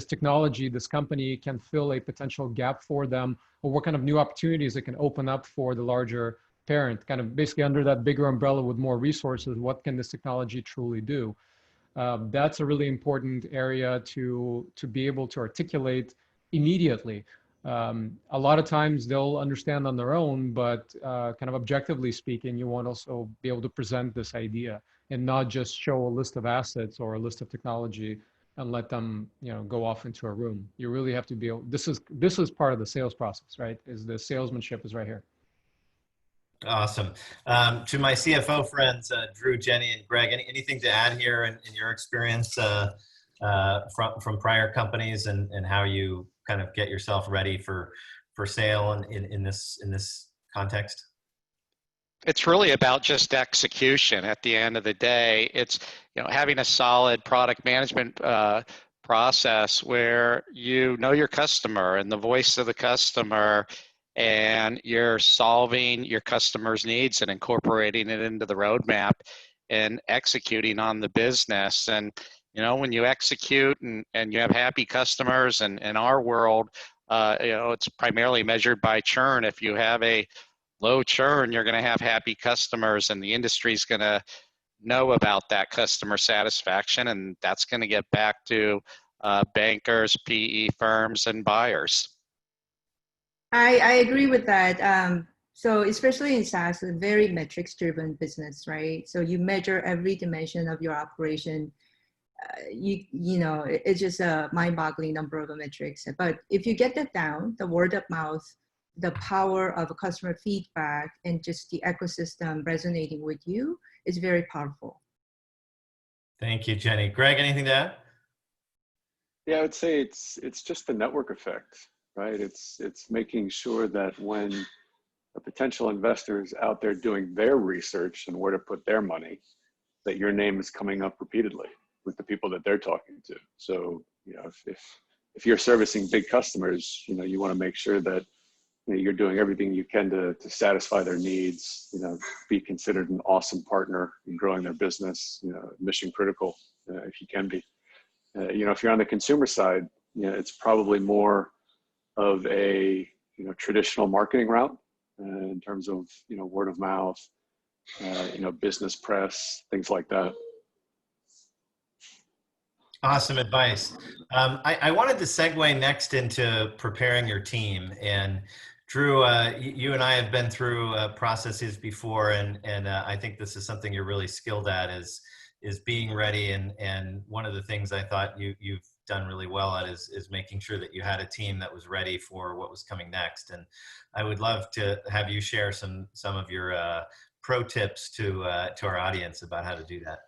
technology, this company can fill a potential gap for them, or what kind of new opportunities it can open up for the larger parent, kind of basically under that bigger umbrella with more resources, what can this technology truly do? That's a really important area to be able to articulate immediately. A lot of times they'll understand on their own, but kind of objectively speaking, you want to also be able to present this idea and not just show a list of assets or a list of technology and let them, you know, go off into a room. You really have to be able, this is part of the sales process, right? Is the salesmanship is right here. Awesome. To my CFO friends, Drew, Jenny, and Greg, anything to add here in your experience from prior companies and how you kind of get yourself ready for sale in this context? It's really about just execution. At the end of the day, it's, you know, having a solid product management process where you know your customer and the voice of the customer, and you're solving your customer's needs and incorporating it into the roadmap and executing on the business. And you know, when you execute and you have happy customers, and in our world, you know, it's primarily measured by churn. If you have a low churn, you're going to have happy customers, and the industry's going to know about that customer satisfaction, and that's going to get back to bankers, PE firms, and buyers. I agree with that. So especially in SaaS, a very metrics-driven business, right? So you measure every dimension of your operation. You know, it's just a mind-boggling number of metrics. But if you get that down, the word of mouth, the power of customer feedback, and just the ecosystem resonating with you is very powerful. Thank you, Jenny. Greg, anything to add? Yeah, I would say it's just the network effect, right? It's making sure that when a potential investor is out there doing their research and where to put their money, that your name is coming up repeatedly with the people that they're talking to. So, you know, if you're servicing big customers, you know, you want to make sure that, you know, you're doing everything you can to satisfy their needs, you know, be considered an awesome partner in growing their business, you know, mission critical, if you can be. You know, if you're on the consumer side, you know, it's probably more of a, you know, traditional marketing route in terms of, you know, word of mouth, you know, business press, things like that. Awesome advice. I wanted to segue next into preparing your team. And Drew, you and I have been through processes before, and I think this is something you're really skilled at, is being ready. And one of the things I thought you've done really well at is making sure that you had a team that was ready for what was coming next. And I would love to have you share some of your pro tips to our audience about how to do that.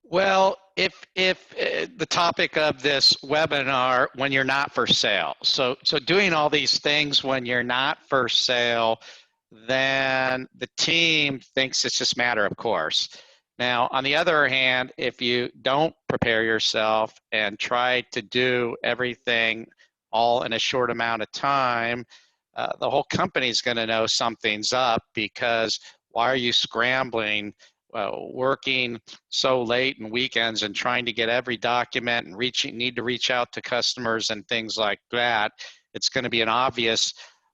Well, if the topic of this webinar, when you're not for sale, so doing all these things when you're not for sale, then the team thinks it's just a matter of course. Now, on the other hand, if you don't prepare yourself and try to do everything all in a short amount of time, the whole company's going to know something's up, because why are you scrambling, working so late and weekends and trying to get every document and need to reach out to customers and things like that? It's going to be an obvious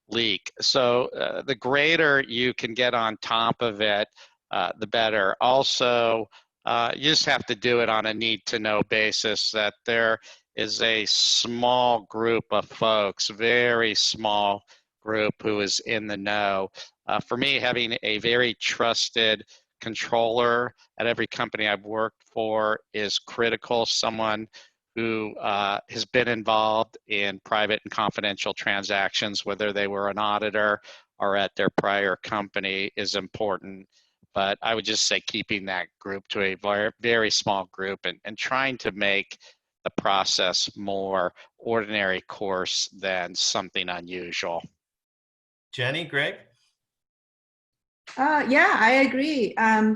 leak. So the greater you can get on top of it, the better. Also, you just have to do it on a need-to-know basis, that there is a small group of folks, very small group, who is in the know. For me, having a very trusted controller at every company I've worked for is critical. Someone who has been involved in private and confidential transactions, whether they were an auditor or at their prior company, is important. But I would just say keeping that group to a very, very small group, and trying to make the process more ordinary course than something unusual. Jenny, Greg? Yeah, I agree.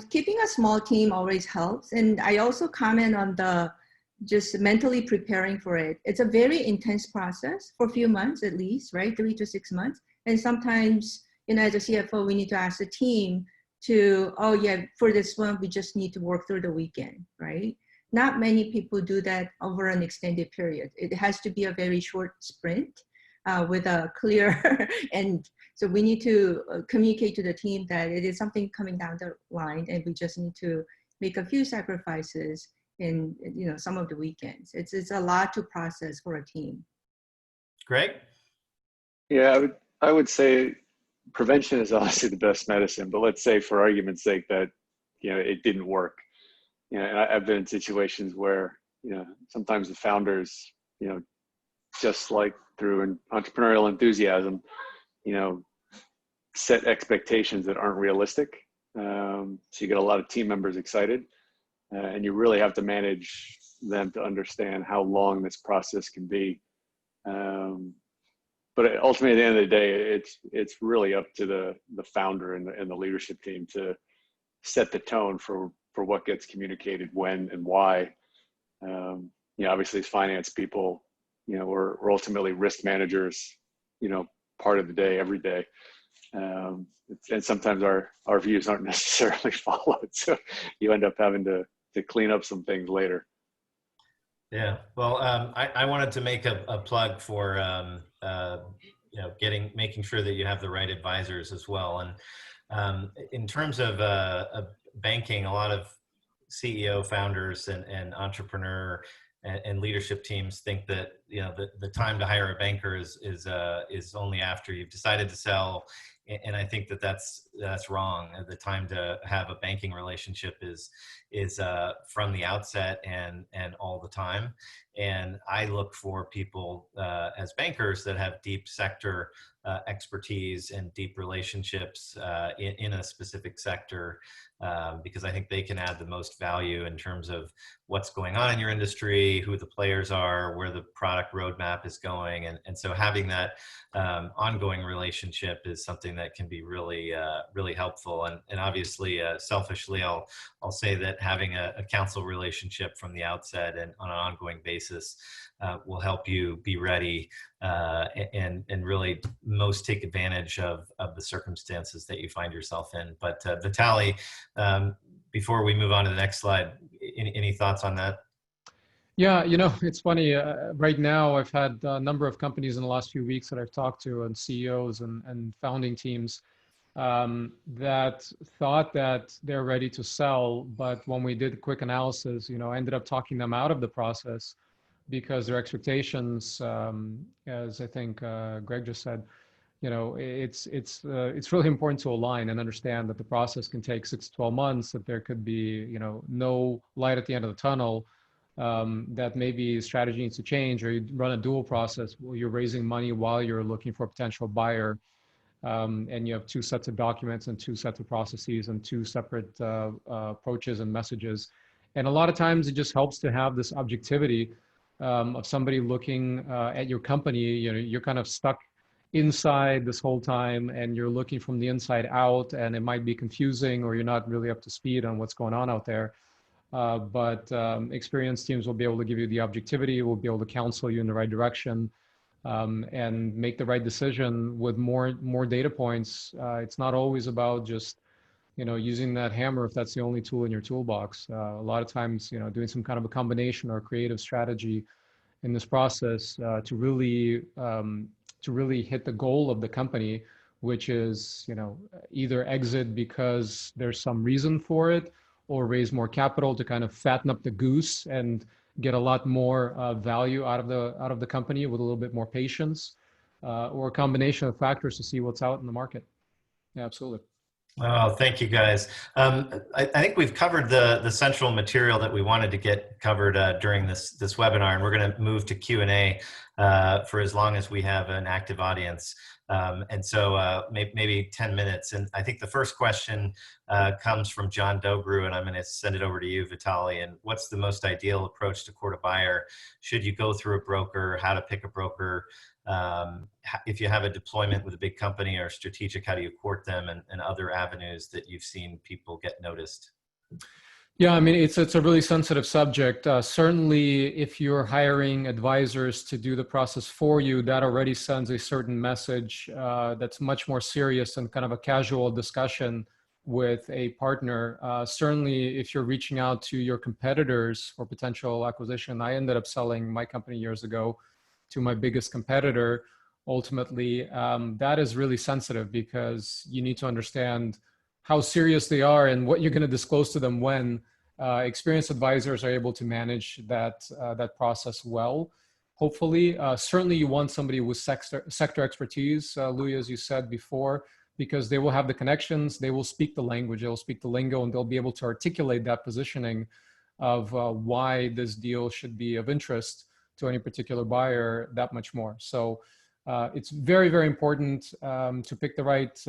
Keeping a small team always helps. And I also comment on the just mentally preparing for it. It's a very intense process for a few months at least, right? 3 to 6 months. And sometimes, as a CFO, we need to ask the team to, oh yeah, for this one, we just need to work through the weekend, right? Not many people do that over an extended period. It has to be a very short sprint with a clear end. So we need to communicate to the team that it is something coming down the line, and we just need to make a few sacrifices in some of the weekends. It's a lot to process for a team. Greg? Yeah, I would say prevention is obviously the best medicine, but let's say for argument's sake that, it didn't work. And I've been in situations where, sometimes the founders, just like through an entrepreneurial enthusiasm, set expectations that aren't realistic. So you get a lot of team members excited, and you really have to manage them to understand how long this process can be. But ultimately, at the end of the day, it's really up to the founder and the leadership team to set the tone for what gets communicated when and why. Obviously, as finance people, we're ultimately risk managers, part of the day, every day. And sometimes our views aren't necessarily followed. So you end up having to clean up some things later. Yeah, well, I wanted to make a plug for making sure that you have the right advisors as well. And in terms of banking, a lot of CEO founders and entrepreneur and leadership teams think that the time to hire a banker is only after you've decided to sell. And I think that that's wrong. The time to have a banking relationship is from the outset and all the time. And I look for people as bankers that have deep sector expertise and deep relationships in a specific sector, because I think they can add the most value in terms of what's going on in your industry, who the players are, where the product roadmap is going. And so having that ongoing relationship is something that can be really, really helpful. And obviously, selfishly, I'll say that having a counsel relationship from the outset and on an ongoing basis will help you be ready and really most take advantage of the circumstances that you find yourself in. But Vitaly, before we move on to the next slide, any thoughts on that? Yeah, it's funny. Right now, I've had a number of companies in the last few weeks that I've talked to, and CEOs and founding teams that thought that they're ready to sell. But when we did a quick analysis, I ended up talking them out of the process because their expectations, as I think Greg just said, it's really important to align and understand that the process can take 6 to 12 months, that there could be, no light at the end of the tunnel, that maybe strategy needs to change, or you run a dual process where you're raising money while you're looking for a potential buyer. And you have 2 sets of documents and 2 sets of processes and 2 separate approaches and messages. And a lot of times it just helps to have this objectivity of somebody looking at your company. You know, you're kind of stuck inside this whole time and you're looking from the inside out, and it might be confusing or you're not really up to speed on what's going on out there. But experienced teams will be able to give you the objectivity, will be able to counsel you in the right direction, and make the right decision with more data points. It's not always about just, you know, using that hammer if that's the only tool in your toolbox. A lot of times, you know, doing some kind of a combination or creative strategy in this process to really hit the goal of the company, which is, you know, either exit because there's some reason for it, or raise more capital to kind of fatten up the goose and get a lot more value out of the company with a little bit more patience, or a combination of factors to see what's out in the market. Yeah, absolutely. Oh, thank you guys. I think we've covered the central material that we wanted to get covered during this webinar, and we're going to move to Q&A for as long as we have an active audience. And so maybe 10 minutes. And I think the first question comes from John Dogru, and I'm going to send it over to you, Vitaly. And what's the most ideal approach to court a buyer? Should you go through a broker? How to pick a broker? If you have a deployment with a big company or strategic, how do you court them, and other avenues that you've seen people get noticed? Yeah, I mean, it's a really sensitive subject. Certainly, if you're hiring advisors to do the process for you, that already sends a certain message that's much more serious than kind of a casual discussion with a partner. Certainly, if you're reaching out to your competitors for potential acquisition, I ended up selling my company years ago to my biggest competitor. Ultimately, that is really sensitive because you need to understand how serious they are and what you're going to disclose to them when. Experienced advisors are able to manage that process well, hopefully. Certainly you want somebody with sector expertise, Louis, as you said before, because they will have the connections, they will speak the language, they'll speak the lingo, and they'll be able to articulate that positioning of why this deal should be of interest to any particular buyer that much more. So it's very, very important to pick the right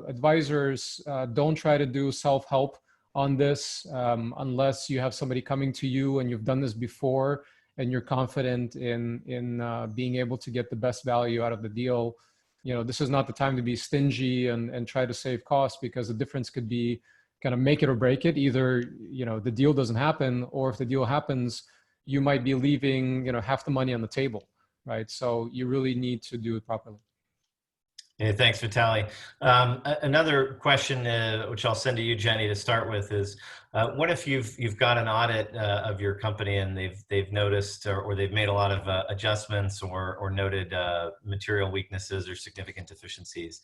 advisors. Don't try to do self-help on this unless you have somebody coming to you and you've done this before and you're confident in being able to get the best value out of the deal. You know, this is not the time to be stingy and try to save costs, because the difference could be kind of make it or break it. Either, you know, the deal doesn't happen, or if the deal happens, you might be leaving, you know, half the money on the table, right? So you really need to do it properly. Hey, thanks, Vitaly. Another question, which I'll send to you, Jenny, to start with is, what if you've got an audit of your company and they've noticed or they've made a lot of adjustments or noted material weaknesses or significant deficiencies?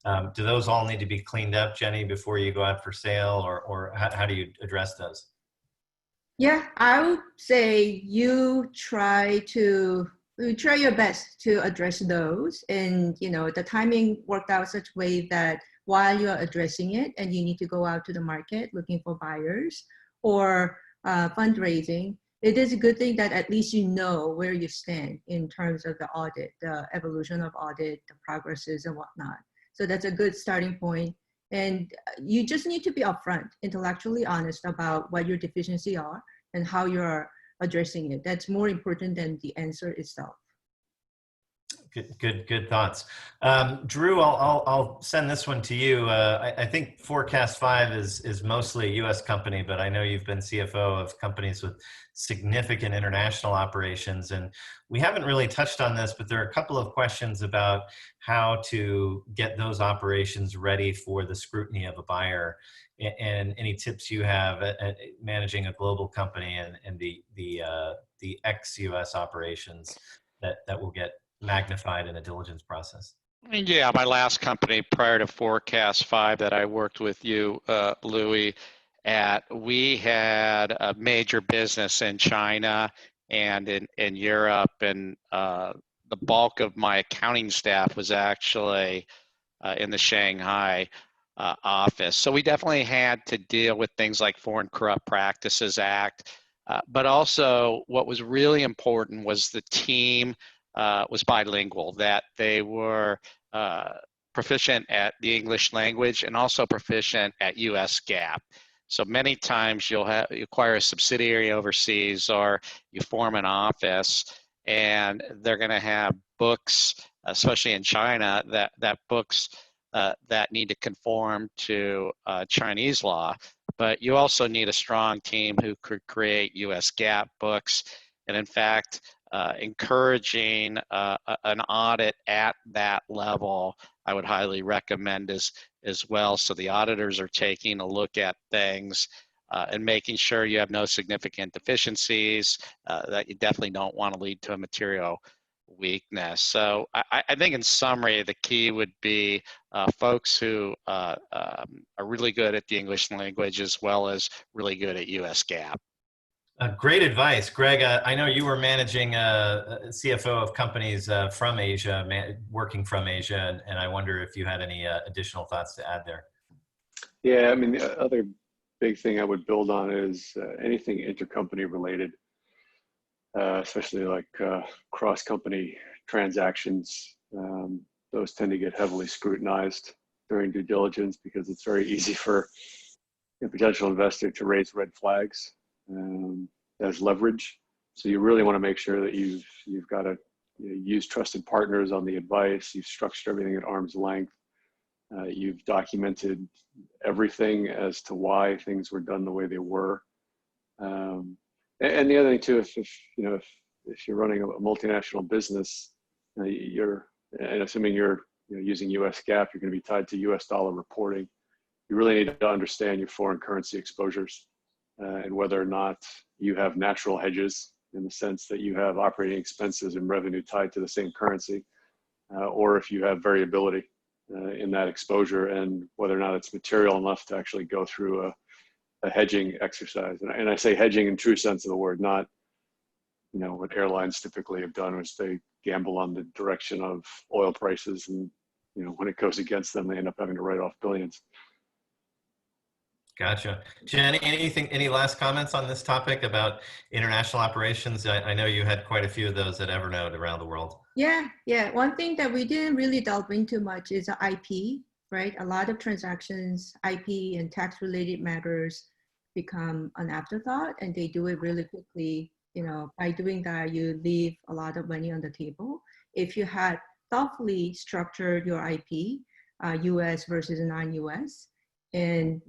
Do those all need to be cleaned up, Jenny, before you go out for sale, or how do you address those? Yeah, I would say you try your best to address those, and you know, the timing worked out such a way that while you're addressing it and you need to go out to the market looking for buyers or fundraising, it is a good thing that at least you know where you stand in terms of the audit, the evolution of audit, the progresses and whatnot. So that's a good starting point. And you just need to be upfront, intellectually honest about what your deficiencies are and how you're addressing it. That's more important than the answer itself. Good thoughts. Drew, I'll send this one to you. I think Forecast 5 is mostly a U.S. company, but I know you've been CFO of companies with significant international operations, and we haven't really touched on this, but there are a couple of questions about how to get those operations ready for the scrutiny of a buyer, and any tips you have at managing a global company and the ex-U.S. operations that will get magnified in a diligence process. Yeah, my last company prior to Forecast 5 that I worked with you, Louis, we had a major business in China and in Europe, and the bulk of my accounting staff was actually in the Shanghai office. So we definitely had to deal with things like Foreign Corrupt Practices Act, but also what was really important was the team was bilingual, that they were proficient at the English language and also proficient at US GAAP. So many times you acquire a subsidiary overseas, or you form an office, and they're going to have books, especially in China, that books that need to conform to Chinese law. But you also need a strong team who could create US GAAP books. And in fact, encouraging an audit at that level, I would highly recommend as well. So the auditors are taking a look at things and making sure you have no significant deficiencies that you definitely don't want to lead to a material weakness. So I think in summary, the key would be folks who are really good at the English language as well as really good at US GAAP. Great advice, Greg. I know you were managing a CFO of companies from Asia, working from Asia, and I wonder if you had any additional thoughts to add there. Yeah, I mean, the other big thing I would build on is anything intercompany related, especially like cross-company transactions. Those tend to get heavily scrutinized during due diligence because it's very easy for a potential investor to raise red flags as leverage. So you really want to make sure that you've got to use trusted partners on the advice. You've structured everything at arm's length. You've documented everything as to why things were done the way they were. And the other thing too, if you're running a multinational business, and assuming you're using US GAAP, you're going to be tied to US dollar reporting. You really need to understand your foreign currency exposures and whether or not you have natural hedges in the sense that you have operating expenses and revenue tied to the same currency, or if you have variability in that exposure, and whether or not it's material enough to actually go through a hedging exercise. And I say hedging in true sense of the word, not what airlines typically have done, which they gamble on the direction of oil prices, and when it goes against them, they end up having to write off billions. Gotcha. Jen, any last comments on this topic about international operations? I know you had quite a few of those at Evernote around the world. Yeah. One thing that we didn't really delve into much is IP, right? A lot of transactions, IP and tax-related matters become an afterthought, and they do it really quickly. By doing that, you leave a lot of money on the table. If you had thoughtfully structured your IP, US versus non-US, and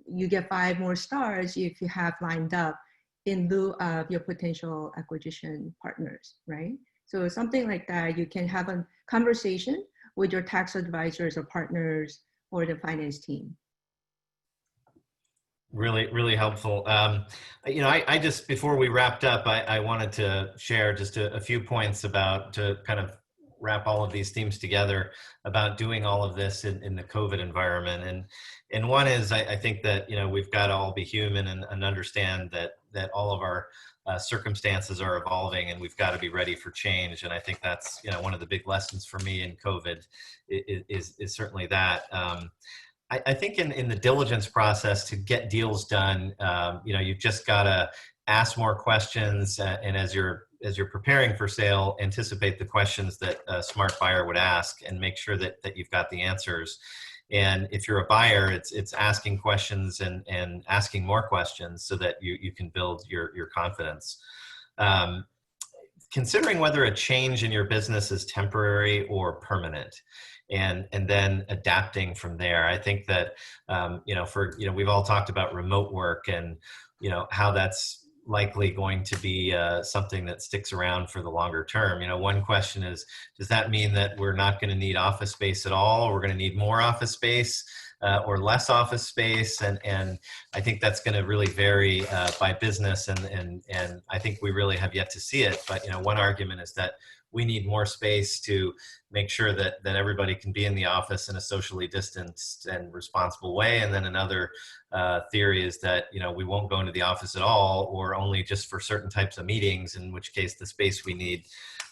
you get 5 more stars if you have lined up in lieu of your potential acquisition partners, right? So something like that, you can have a conversation with your tax advisors or partners or the finance team. Really, really helpful. I just, before we wrapped up, I wanted to share just a few points to kind of wrap all of these themes together about doing all of this in the COVID environment. And one is, I think that, we've got to all be human and understand that all of our circumstances are evolving, and we've got to be ready for change. And I think that's, one of the big lessons for me in COVID is certainly that. I think in the diligence process to get deals done, you've just got to ask more questions, and as you're preparing for sale, anticipate the questions that a smart buyer would ask, and make sure that you've got the answers. And if you're a buyer, it's asking questions and asking more questions so that you can build your confidence. Considering whether a change in your business is temporary or permanent, and then adapting from there. I think that, we've all talked about remote work and, how that's likely going to be something that sticks around for the longer term. One question is, does that mean that we're not going to need office space at all? Or we're going to need more office space or less office space? And I think that's going to really vary by business. And I think we really have yet to see it. But, one argument is that we need more space to make sure that everybody can be in the office in a socially distanced and responsible way. And then another theory is that, we won't go into the office at all, or only just for certain types of meetings, in which case the space we need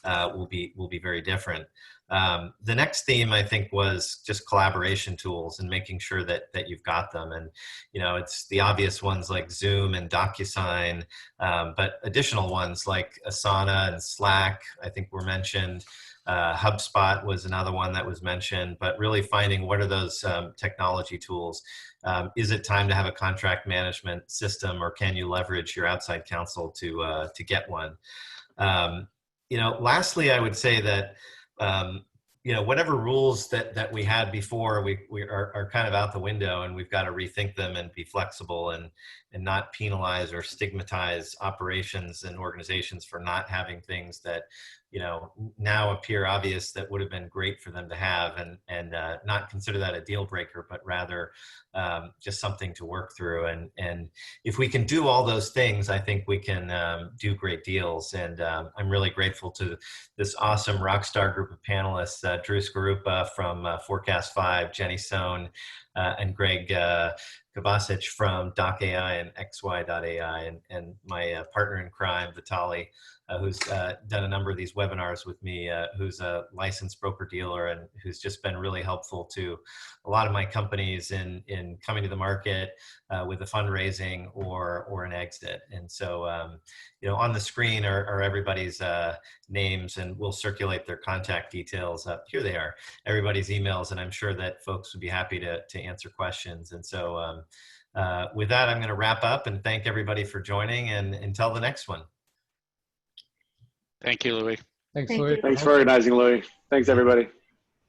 will be very different. The next theme, I think, was just collaboration tools and making sure that you've got them. And, you know, it's the obvious ones like Zoom and DocuSign, but additional ones like Asana and Slack, I think were mentioned. HubSpot was another one that was mentioned, but really finding what are those technology tools. Is it time to have a contract management system, or can you leverage your outside counsel to get one? You know, lastly, I would say that you know, whatever rules that we had before, we are kind of out the window, and we've got to rethink them and be flexible and not penalize or stigmatize operations and organizations for not having things that, you know, now appear obvious that would have been great for them to have, and not consider that a deal breaker, but rather just something to work through. And if we can do all those things, I think we can do great deals. And I'm really grateful to this awesome rock star group of panelists, Drew Skarupa from Forecast 5, Jenny Sohn, and Greg Kovacic from Doc.ai and XY.ai, and my partner in crime, Vitali, who's done a number of these webinars with me, who's a licensed broker-dealer and who's just been really helpful to a lot of my companies in coming to the market with a fundraising or an exit. And so, you know, on the screen are everybody's names, and we'll circulate their contact details. Here they are, everybody's emails, and I'm sure that folks would be happy to answer questions. And so with that, I'm going to wrap up and thank everybody for joining, and until the next one. Thank you, Louis. Thanks, Thank Louis. you. Thanks for organizing, Louis. Thanks, everybody.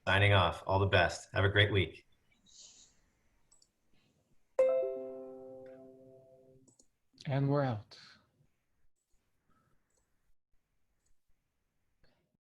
Signing off. All the best. Have a great week. And we're out.